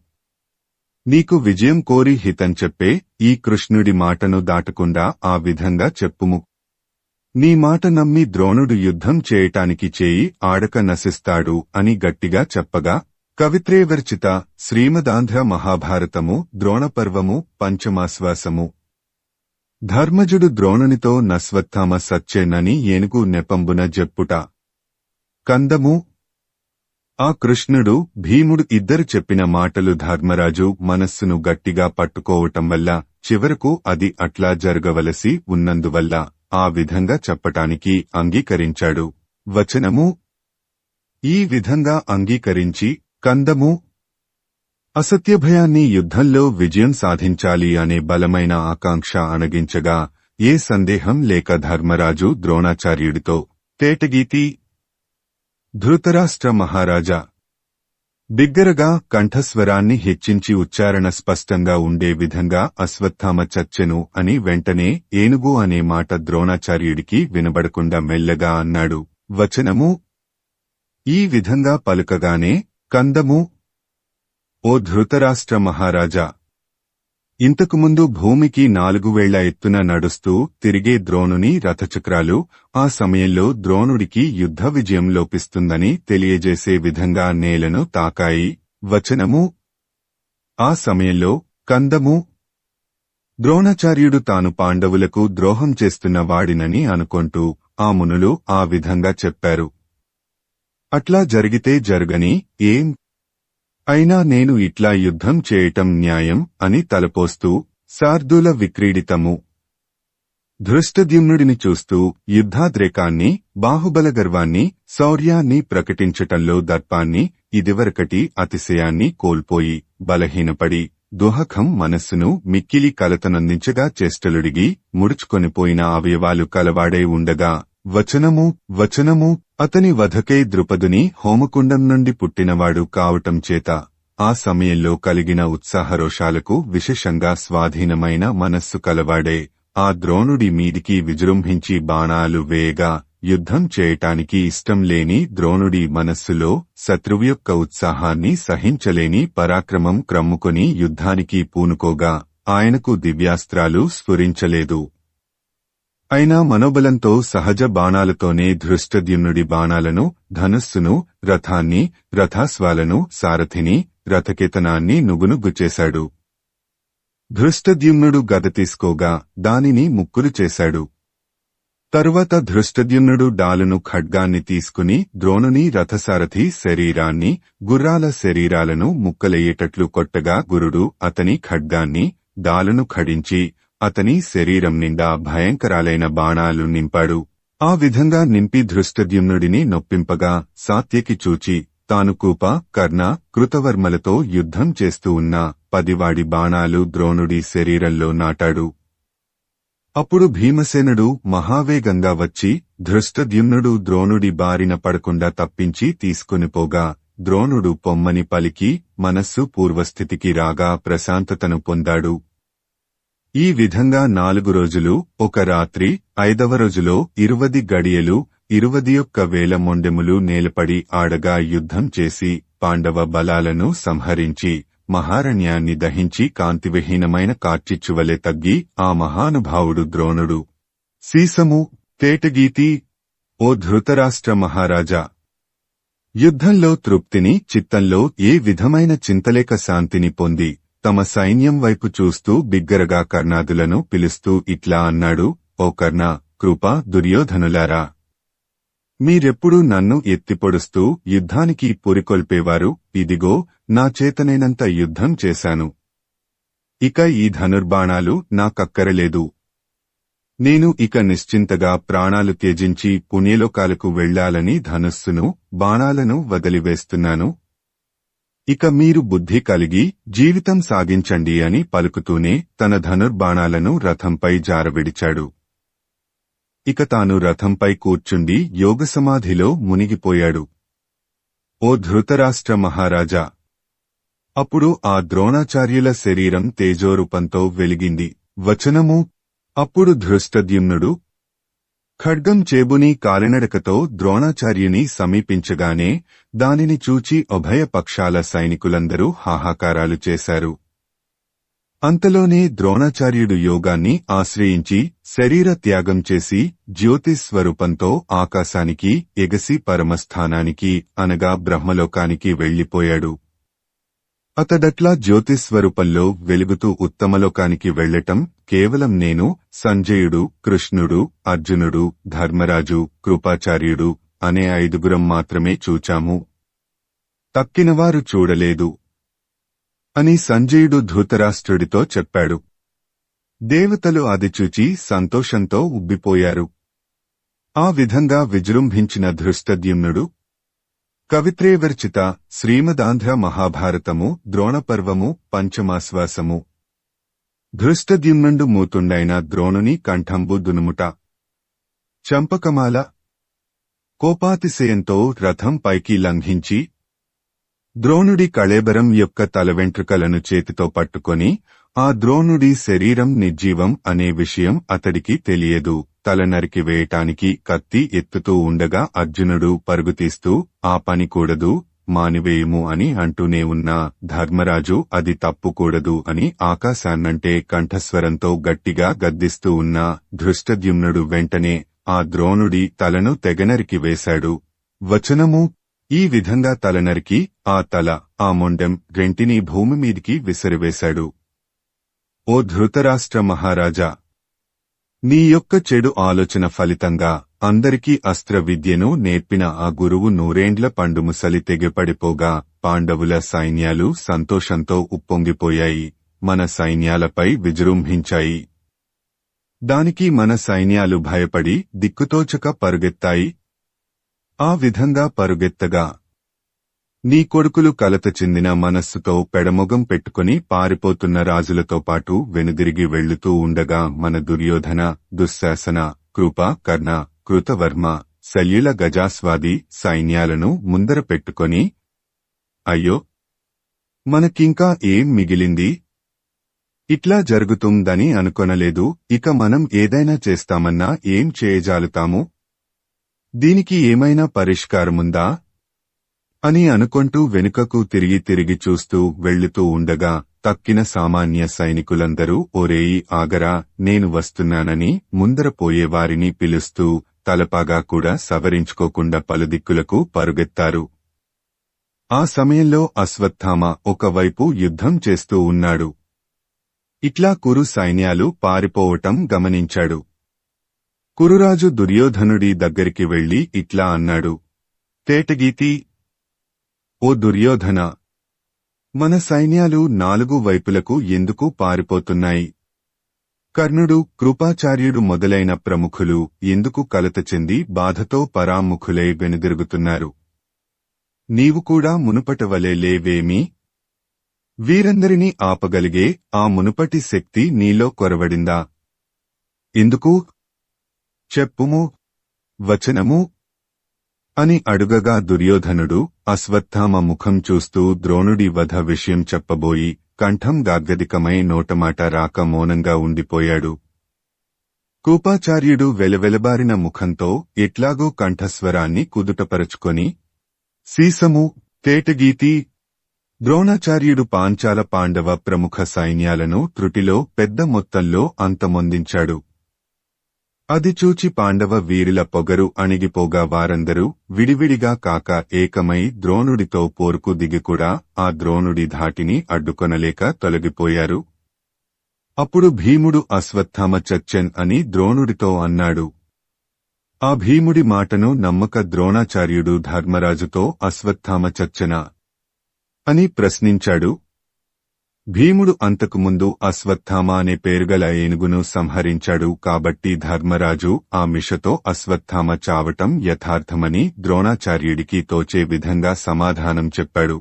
నీకు విజయం కోరి హితం చెప్పే ఈ కృష్ణుడి మాటను దాటకుండా ఆ విధంగా చెప్పుము. నీ మాట నమ్మి ద్రోణుడు యుద్ధం చేయటానికి చేయి ఆడక నశిస్తాడు అని గట్టిగా చెప్పగా కవిత్రేవర్చిత శ్రీమదాంధ్ర మహాభారతము ద్రోణపర్వము పంచమాశ్వాసము. ధర్మజుడు ద్రోణునితో నశ్వత్థామ సచ్చేనని ఏనుగు నెపంబున జెప్పుట. కందము ఆ కృష్ణుడు భీముడు ఇద్దరు చెప్పిన మాటలు ధర్మరాజు మనస్సును గట్టిగా పట్టుకోవటం వల్ల చివరకు అది అట్లా జరగవలసి ఉన్నందువల్ల ఆ విధంగా చెప్పటానికి అంగీకరించాడు. వచనము ఈ విధంగా అంగీకరించి కందము అసత్యభయాన్ని యుద్ధంలో విజయం సాధించాలి అనే బలమైన ఆకాంక్ష అణగించగా ఏ సందేహం లేక ధర్మరాజు ద్రోణాచార్యుడితో తేటగీతి, ధృతరాష్ట్ర మహారాజా, బిగ్గరగా కంఠస్వరాన్ని హెచ్చించి ఉచ్చారణ స్పష్టంగా ఉండే విధంగా అశ్వత్థామ చచ్చెను అని వెంటనే ఏనుగు అనే మాట ద్రోణాచార్యుడికి వినబడకుండా మెల్లగా అన్నాడు. వచనము ఈ విధంగా పలుకగానే కందము ఓ ధృతరాష్ట్ర మహారాజా, ఇంతకుముందు భూమికి 4 వేళ్ల ఎత్తున నడుస్తూ తిరిగే ద్రోణుని రథచక్రాలు ఆ సమయంలో ద్రోణుడికి యుద్ధ విజయం లోపిస్తుందని తెలియజేసే విధంగా నేలను తాకాయి. వచనము ఆ సమయంలో కందము ద్రోణాచార్యుడు తాను పాండవులకు ద్రోహం చేస్తున్న వాడినని అనుకొంటూ ఆ మునులు ఆ విధంగా చెప్పారు. అట్లా జరిగితే జరగని ఏం అయినా నేను ఇట్లా యుద్ధం చేయటం న్యాయం అని తలపోస్తూ శార్దూల విక్రీడితము ధృష్టద్యుమ్నుడిని చూస్తూ యుద్ధాద్రేకాన్ని బాహుబలగర్వాన్ని శౌర్యాన్ని ప్రకటించటంలో దర్పాన్ని ఇదివరకటి అతిశయాన్ని కోల్పోయి బలహీనపడి దుహకం మనస్సును మిక్కిలి కలతనందించగా చేష్టలుడిగి ముడుచుకొనిపోయిన అవయవాలు కలవాడై ఉండగా వచనము అతని వధకై ద్రుపదుని హోమకుండం నుండి పుట్టినవాడు కావటం చేత ఆ సమయంలో కలిగిన ఉత్సాహరోషాలకు విశేషంగా స్వాధీనమైన మనస్సు కలవాడే ఆ ద్రోణుడి మీదికి విజృంభించి బాణాలు వేయగా యుద్ధం చేయటానికి ఇష్టం లేని ద్రోణుడి మనస్సులో శత్రువు యొక్క ఉత్సాహాన్ని సహించలేని పరాక్రమం క్రమ్ముకొని యుద్ధానికి పూనుకోగా ఆయనకు దివ్యాస్త్రాలు స్ఫురించలేదు. అయినా మనోబలంతో సహజ బాణాలతోనే ధృష్టద్యుమ్నుడి బాణాలను, ధనుస్సును, రథాన్ని, రథాశ్వాలను, సారథిని, రథకేతనాన్ని నుగునుగ్గుచేశాడు. ధృష్టద్యుమ్నుడు గద తీసుకోగా దానిని ముక్కులు చేశాడు. తరువాత ధృష్టద్యుమ్నుడు డాలును ఖడ్గాన్ని తీసుకుని ద్రోణుని రథసారథి శరీరాన్ని, గుర్రాల శరీరాలను ముక్కలయ్యేటట్లు కొట్టగా గురుడు అతని ఖడ్గాన్ని, డాలును ఖడించి అతని శరీరం నిండా భయంకరాలైన బాణాలు నింపాడు. ఆ విధంగా నింపి ధృష్టద్యుమ్నుడిని నొప్పింపగా సాత్యకి చూచి తాను కూప, కర్ణ, కృతవర్మలతో యుద్ధం చేస్తూ ఉన్న 10 వాడి బాణాలు ద్రోణుడి శరీరంలో నాటాడు. అప్పుడు భీమసేనుడు మహావేగంగా వచ్చి ధృష్టద్యుమ్నుడు ద్రోణుడి బారిన పడకుండా తప్పించి తీసుకునిపోగా ద్రోణుడు పొమ్మని పలికి మనస్సు పూర్వస్థితికి రాగా ప్రశాంతతను పొందాడు. ఈ విధంగా 4 రోజులు, 1 రాత్రి, 5వ రోజులో 20 గడియలు, 21,000 మొండెములు నేలపడి ఆడగా యుద్ధం చేసి పాండవ బలాలను సంహరించి మహారణ్యాన్ని దహించి కాంతివిహీనమైన కార్చిచ్చువలె తగ్గి ఆ మహానుభావుడు ద్రోణుడు సీసము తేటగీతి. ఓ ధృతరాష్ట్ర మహారాజా! యుద్ధంలో తృప్తిని, చిత్తంలో ఏ విధమైన చింతలేక శాంతిని పొంది తమ సైన్యం వైపు చూస్తూ బిగ్గరగా కర్ణాదులను పిలుస్తూ ఇట్లా అన్నాడు: ఓ కర్ణ, కృప, దుర్యోధనులారా! మీరెప్పుడు నన్ను ఎత్తిపొడుస్తూ యుద్ధానికి పురికొల్పేవారు. ఇదిగో నా చేతనైనంత యుద్ధం చేశాను. ఇక ఈ ధనుర్బాణాలు నాకక్కరలేదు. నేను ఇక నిశ్చింతగా ప్రాణాలు త్యజించి పుణ్యలోకాలకు వెళ్లాలని ధనుస్సును, బాణాలను వదిలివేస్తున్నాను. ఇక మీరు బుద్ధి కలిగి జీవితం సాగించండి అని పలుకుతూనే తన ధనుర్బాణాలను రథంపై జారవిడిచాడు. ఇక తాను రథంపై కూర్చుండి యోగసమాధిలో మునిగిపోయాడు. ఓ ధృతరాష్ట్ర మహారాజా! అప్పుడు ఆ ద్రోణాచార్యుల శరీరం తేజోరూపంతో వెలిగింది. వచనము: అప్పుడు ధృష్టద్యుమ్నుడు ఖడ్గం చేబుని కాలినడకతో ద్రోణాచార్యుని సమీపించగానే దానిని చూచి ఉభయ పక్షాల సైనికులందరూ హాహాకారాలు చేశారు. అంతలోనే ద్రోణాచార్యుడు యోగాన్ని ఆశ్రయించి శరీర త్యాగం చేసి జ్యోతిస్వరూపంతో ఆకాశానికి ఎగసి పరమస్థానానికి అనగా బ్రహ్మలోకానికి వెళ్లిపోయాడు. అతడట్లా జ్యోతిస్వరూపంలో వెలుగుతూ ఉత్తమలోకానికి వెళ్లటం కేవలం నేను, సంజయుడు, కృష్ణుడు, అర్జునుడు, ధర్మరాజు, కృపాచార్యుడు అనే 5గురం మాత్రమే చూచాము. తక్కినవారు చూడలేదు అని సంజయుడు ధృతరాష్ట్రుడితో చెప్పాడు. దేవతలు అది చూచి సంతోషంతో ఉబ్బిపోయారు. ఆ విధంగా విజృంభించిన ధృష్టద్యుమ్నుడు కవిత్రేవర్చిత శ్రీమదాంధ్ర మహాభారతము ద్రోణపర్వము పంచమాశ్వాసము. ధృష్టద్యుమ్నుండు మూతుండైన ద్రోణుని కంఠంబు దునుముట. చంపకమాల కోపాతిశయంతో రథం పైకి లంఘించి ద్రోణుడి కళేబరం యొక్క తలవెంట్రుకలను చేతితో పట్టుకొని ఆ ద్రోణుడి శరీరం నిర్జీవం అనే విషయం అతడికి తెలియదు. తల నరికివేయటానికి కత్తి ఎత్తుతూ ఉండగా అర్జునుడు పరుగుతీస్తూ ఆ పని కూడదు, మానివేయుము అని అంటూనే ఉన్నా ధర్మరాజు అది తప్పుకూడదు అని ఆకాశాన్నంటే కంఠస్వరంతో గట్టిగా గద్దిస్తూ ఉన్నా ధృష్టద్యుమ్నుడు వెంటనే ఆ ద్రోణుడి తలను తెగనరికి వేశాడు. వచనము: ఈ విధంగా తలనరికి ఆ తల, ఆ మొండెం రెంటినీ భూమిమీదికి విసిరివేశాడు. ఓ ధృతరాష్ట్ర మహారాజా! నీ యొక్క చెడు ఆలోచన ఫలితంగా అందరికీ అస్త్ర విద్యను నేర్పిన ఆ గురువు నూరేండ్ల పండుముసలి తెగిపడిపోగా పాండవుల సైన్యాలు సంతోషంతో ఉప్పొంగిపోయాయి, మన సైన్యాలపై విజృంభించాయి. దానికి మన సైన్యాలు భయపడి దిక్కుతోచక పరుగెత్తాయి. ఆ విధంగా పరుగెత్తగా నీ కొడుకులు కలత చెందిన మనస్సుతో పెడమొగం పెట్టుకుని పారిపోతున్న రాజులతో పాటు వెనుదిరిగి వెళ్లుతూ ఉండగా మన దుర్యోధన, దుశ్శాసన, కృప, కర్ణ, కృతవర్మ, శల్యుల గజాస్వాది సైన్యాలను ముందర పెట్టుకొని, అయ్యో మనకింకా ఏం మిగిలింది, ఇట్లా జరుగుతుందని అనుకొనలేదు, ఇక మనం ఏదైనా చేస్తామన్నా ఏం చేయజాలుతాము, దీనికి ఏమైనా పరిష్కారముందా అని అనుకొంటూ వెనుకకు తిరిగి తిరిగి చూస్తూ వెళ్లుతూ ఉండగా తక్కిన సామాన్య సైనికులందరూ ఓరేయి ఆగరా, నేను వస్తున్నానని ముందర పోయేవారిని పిలుస్తూ తలపాగా కూడా సవరించుకోకుండా పలుదిక్కులకు పరుగెత్తారు. ఆ సమయంలో అశ్వత్థామ ఒకవైపు యుద్ధం చేస్తూ ఉన్నాడు. ఇట్లా కురు సైన్యాలు పారిపోవటం గమనించాడు. కురురాజు దుర్యోధనుడి దగ్గరికి వెళ్లి ఇట్లా అన్నాడు, తేటగీతి, ఓ దుర్యోధన, మన సైన్యాలు 4 వైపులకు ఎందుకు పారిపోతున్నాయి? కర్ణుడు, కృపాచార్యుడు మొదలైన ప్రముఖులు ఎందుకు కలత చెంది బాధతో పరాముఖులై వెనుదిరుగుతున్నారు? నీవు కూడా మునుపటివలే లేవేమి? వీరందరినీ ఆపగలిగే ఆ మునుపటి శక్తి నీలో కొరవడిందా? ఎందుకు? చెప్పుము, వచనము అని అడుగగా దుర్యోధనుడు అశ్వత్థామ ముఖం చూస్తూ ద్రోణుడి వధ విషయం చెప్పబోయి కంఠం గాగ్గదికమై నోటమాట రాక మౌనంగా ఉండిపోయాడు. కృపాచార్యుడు వెలవెలబారిన ముఖంతో ఎట్లాగో కంఠస్వరాన్ని కుదుటపరచుకొని, సీసము, తేటగీతి, ద్రోణాచార్యుడు పాంచాల పాండవ ప్రముఖ సైన్యాలను త్రుటిలో పెద్ద మొత్తంలో అంతమొందించాడు. అది చూచి పాండవ వీరుల పొగరు అణిగిపోగా వారందరూ విడివిడిగా కాక ఏకమై ద్రోణుడితో పోరుకు దిగికూడా ఆ ద్రోణుడి ధాటిని అడ్డుకొనలేక తొలగిపోయారు. అప్పుడు భీముడు అశ్వత్థామ చచ్చెన్ అని ద్రోణుడితో అన్నాడు. ఆ భీముడి మాటను నమ్మక ద్రోణాచార్యుడు ధర్మరాజుతో అశ్వత్థామ చచ్చెనా అని ప్రశ్నించాడు. భీముడు అంతకుముందు అశ్వత్థామ అనే పేరుగల ఏనుగును సంహరించాడు కాబట్టి ధర్మరాజు ఆ మిషతో అశ్వత్థామ చావటం యథార్థమని ద్రోణాచార్యుడికి తోచే విధంగా సమాధానం చెప్పాడు.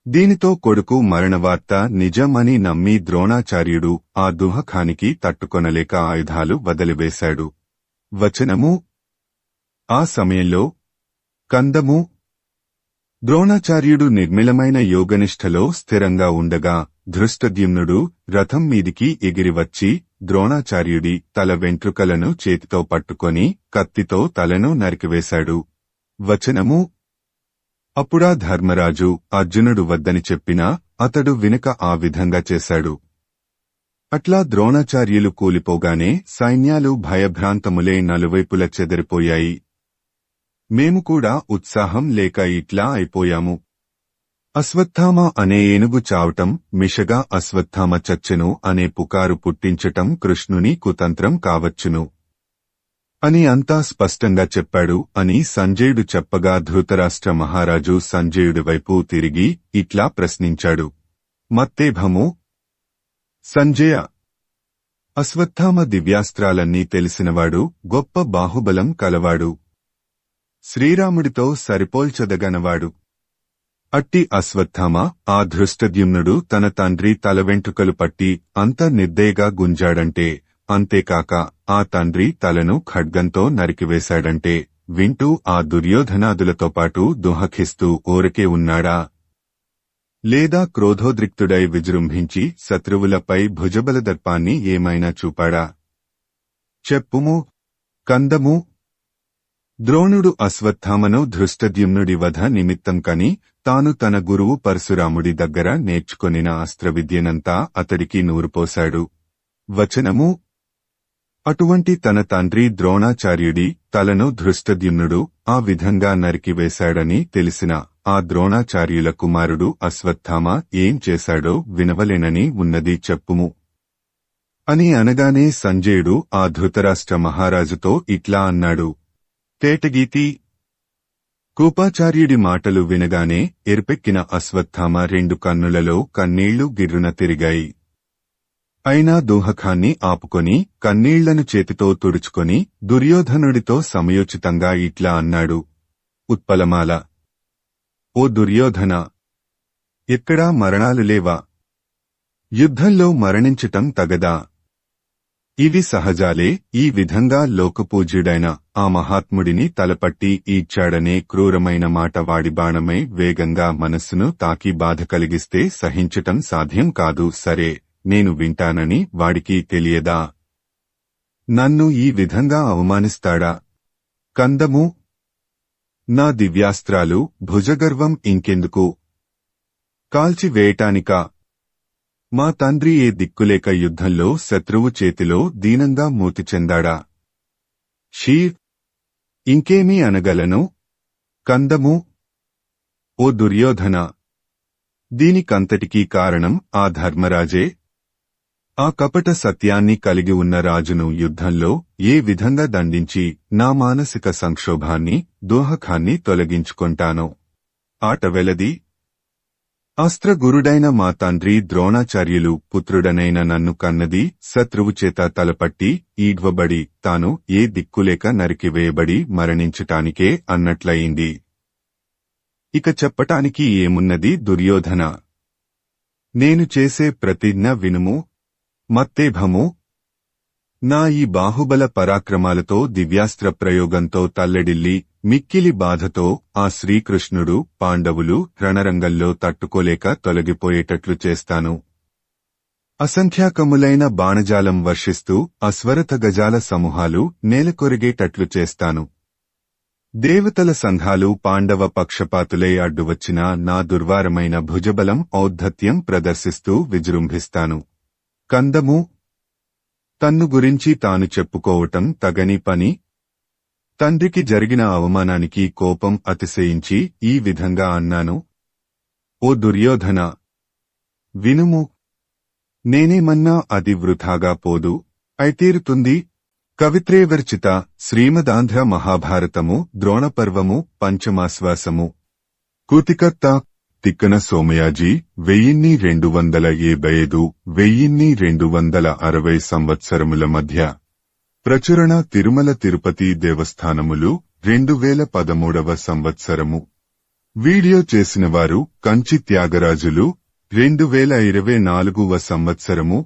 దీనితో కొడుకు మరణవార్త నిజమని నమ్మి ద్రోణాచార్యుడు ఆ దుహఖానికి తట్టుకొనలేక ఆయుధాలు వదిలివేశాడు. వచనము. ఆ సమయంలో కందము. ద్రోణాచార్యుడు నిర్మలమైన యోగనిష్టలో స్థిరంగా ఉండగా ధృష్టద్యుమ్నుడు రథం మీదికి ఎగిరివచ్చి ద్రోణాచార్యుడి తల వెంట్రుకలను చేతితో పట్టుకొని కత్తితో తలను నరికివేశాడు. వచనము. అప్పుడా ధర్మరాజు అర్జునుడు వద్దని చెప్పినా అతడు వినక ఆ విధంగా చేశాడు. అట్లా ద్రోణాచార్యులు కూలిపోగానే సైన్యాలు భయభ్రాంతములై నలువైపుల చెదిరిపోయాయి. మేము కూడా ఉత్సాహం లేక ఇట్లా అయిపోయాము. అశ్వత్థామ అనే ఏనుగు చావటం, మిషగా అశ్వత్థామ చచ్చెను అనే పుకారు పుట్టించటం కృష్ణుని కుతంత్రం కావచ్చును అని అంతా స్పష్టంగా చెప్పాడు అని సంజయుడు చెప్పగా ధృతరాష్ట్ర మహారాజు సంజయుడి వైపు తిరిగి ఇట్లా ప్రశ్నించాడు. మత్తేభము. సంజయ, అశ్వత్థామ దివ్యాస్త్రాలన్నీ తెలిసినవాడు, గొప్ప బాహుబలం కలవాడు, శ్రీరాముడితో సరిపోల్చదగనవాడు. అట్టి అశ్వత్థామ ఆ ధృష్టద్యుమ్నుడు తన తండ్రి తలవెంట్రుకలు పట్టి అంత నిర్దయగా గుంజాడంటే, అంతేకాక ఆ తండ్రి తలను ఖడ్గంతో నరికివేశాడంటే వింటూ ఆ దుర్యోధనాదులతో పాటు దుహఖిస్తూ ఊరకే ఉన్నాడా? లేదా క్రోధోద్రిక్తుడై విజృంభించి శత్రువులపై భుజబలదర్పాన్ని ఏమైనా చూపాడా? చెప్పుము, కందము. ద్రోణుడు అశ్వత్థామను ధృష్టద్యుమ్నుడి వధ నిమిత్తం కని తాను తన గురువు పరశురాముడి దగ్గర నేర్చుకొనిన అస్త్రవిద్యనంతా అతడికి నూరుపోశాడు. వచనము. అటువంటి తన తండ్రి ద్రోణాచార్యుడి తలను ధృష్టద్యుమ్నుడు ఆ విధంగా నరికివేశాడని తెలిసిన ఆ ద్రోణాచార్యుల కుమారుడు అశ్వత్థామ ఏం చేశాడో వినవలేనని ఉన్నది చెప్పుము అని అనగానే సంజయుడు ఆ ధృతరాష్ట్ర మహారాజుతో ఇట్లా అన్నాడు. తేటగీతి. కూపాచార్యుడి మాటలు వినగానే ఎరుపెక్కిన అశ్వత్థామ రెండు కన్నులలో కన్నీళ్లు గిర్రున తిరిగాయి. అయినా దూహకాన్ని ఆపుకొని కన్నీళ్లను చేతితో తుడుచుకొని దుర్యోధనుడితో సమయోచితంగా ఇట్లా అన్నాడు. ఉత్పలమాల. ఓ దుర్యోధన! ఎక్కడా మరణాలు లేవా? యుద్ధంలో మరణించటం తగదా? ఇవి సహజాలే. ఈ విధంగా లోకపూజ్యుడైన ఆ మహాత్ముడిని తలపట్టి ఈడ్చాడనే క్రూరమైన మాట వాడి బాణమై వేగంగా మనస్సును తాకి బాధ కలిగిస్తే సహించటం సాధ్యం కాదు. సరే, నేను వింటానని వాడికి తెలియదా? నన్ను ఈ విధంగా అవమానిస్తాడా? కందము. నా దివ్యాస్త్రాలు, భుజగర్వం ఇంకెందుకు? కాల్చివేయటానికా? మా తండ్రి ఏ దిక్కులేక యుద్ధంలో శత్రువు చేతిలో దీనంగా మూతి చెందాడా? షీ! ఇంకేమీ అనగలను? కందము. ఓ దుర్యోధన! దీనికంతటికీ కారణం ఆ ధర్మరాజే. ఆ కపట సత్యాన్ని కలిగి ఉన్న రాజును యుద్ధంలో ఏ విధంగా దండించి నా మానసిక సంక్షోభాన్ని, దోహకాన్ని తొలగించుకొంటానో ఆట వెలది. అస్త్రగురుడైన మా తండ్రి ద్రోణాచార్యులు పుత్రుడనైన నన్ను కన్నది శత్రువు చేత తలపట్టి ఈడ్వబడి తాను ఏ దిక్కులేక నరికివేయబడి మరణించటానికే అన్నట్లయింది. ఇక చెప్పటానికి ఏమున్నది దుర్యోధన? నేను చేసే ప్రతిజ్ఞ వినుము. మత్తేభము. నా ఈ బాహుబల పరాక్రమాలతో దివ్యాస్త్ర ప్రయోగంతో తల్లడిల్లి మిక్కిలి బాధతో ఆ శ్రీకృష్ణుడు, పాండవులు రణరంగంలో తట్టుకోలేక తొలగిపోయేటట్లు చేస్తాను. అసంఖ్యాకములైన బాణజాలం వర్షిస్తూ అశ్వరథ గజాల సమూహాలు నేలకొరిగేటట్లు చేస్తాను. దేవతల సంఘాలు పాండవ పక్షపాతులై అడ్డువచ్చిన నా దుర్వారమైన భుజబలం ఔద్ధత్యం ప్రదర్శిస్తూ విజృంభిస్తాను. కందము. తన్ను గురించి తాను చెప్పుకోవటం తగని పని. తండ్రికి జరిగిన అవమానానికి కోపం అతిశయించి ఈ విధంగా అన్నాను. ఓ దుర్యోధన! వినుము. నేనేమన్నా అది వృథాగా పోదు, అయితీరుతుంది. కవిత్రేవర్చిత శ్రీమదాంధ్ర మహాభారతము ద్రోణపర్వము పంచమాశ్వాసము. కూతికర్త తిక్కన సోమయాజీ 1275 1260 సంవత్సరముల మధ్య ప్రచురణ తిరుమల తిరుపతి దేవస్థానములు 2013 సంవత్సరము. వీడియో చేసినవారు కంచి త్యాగరాజులు 2024 సంవత్సరము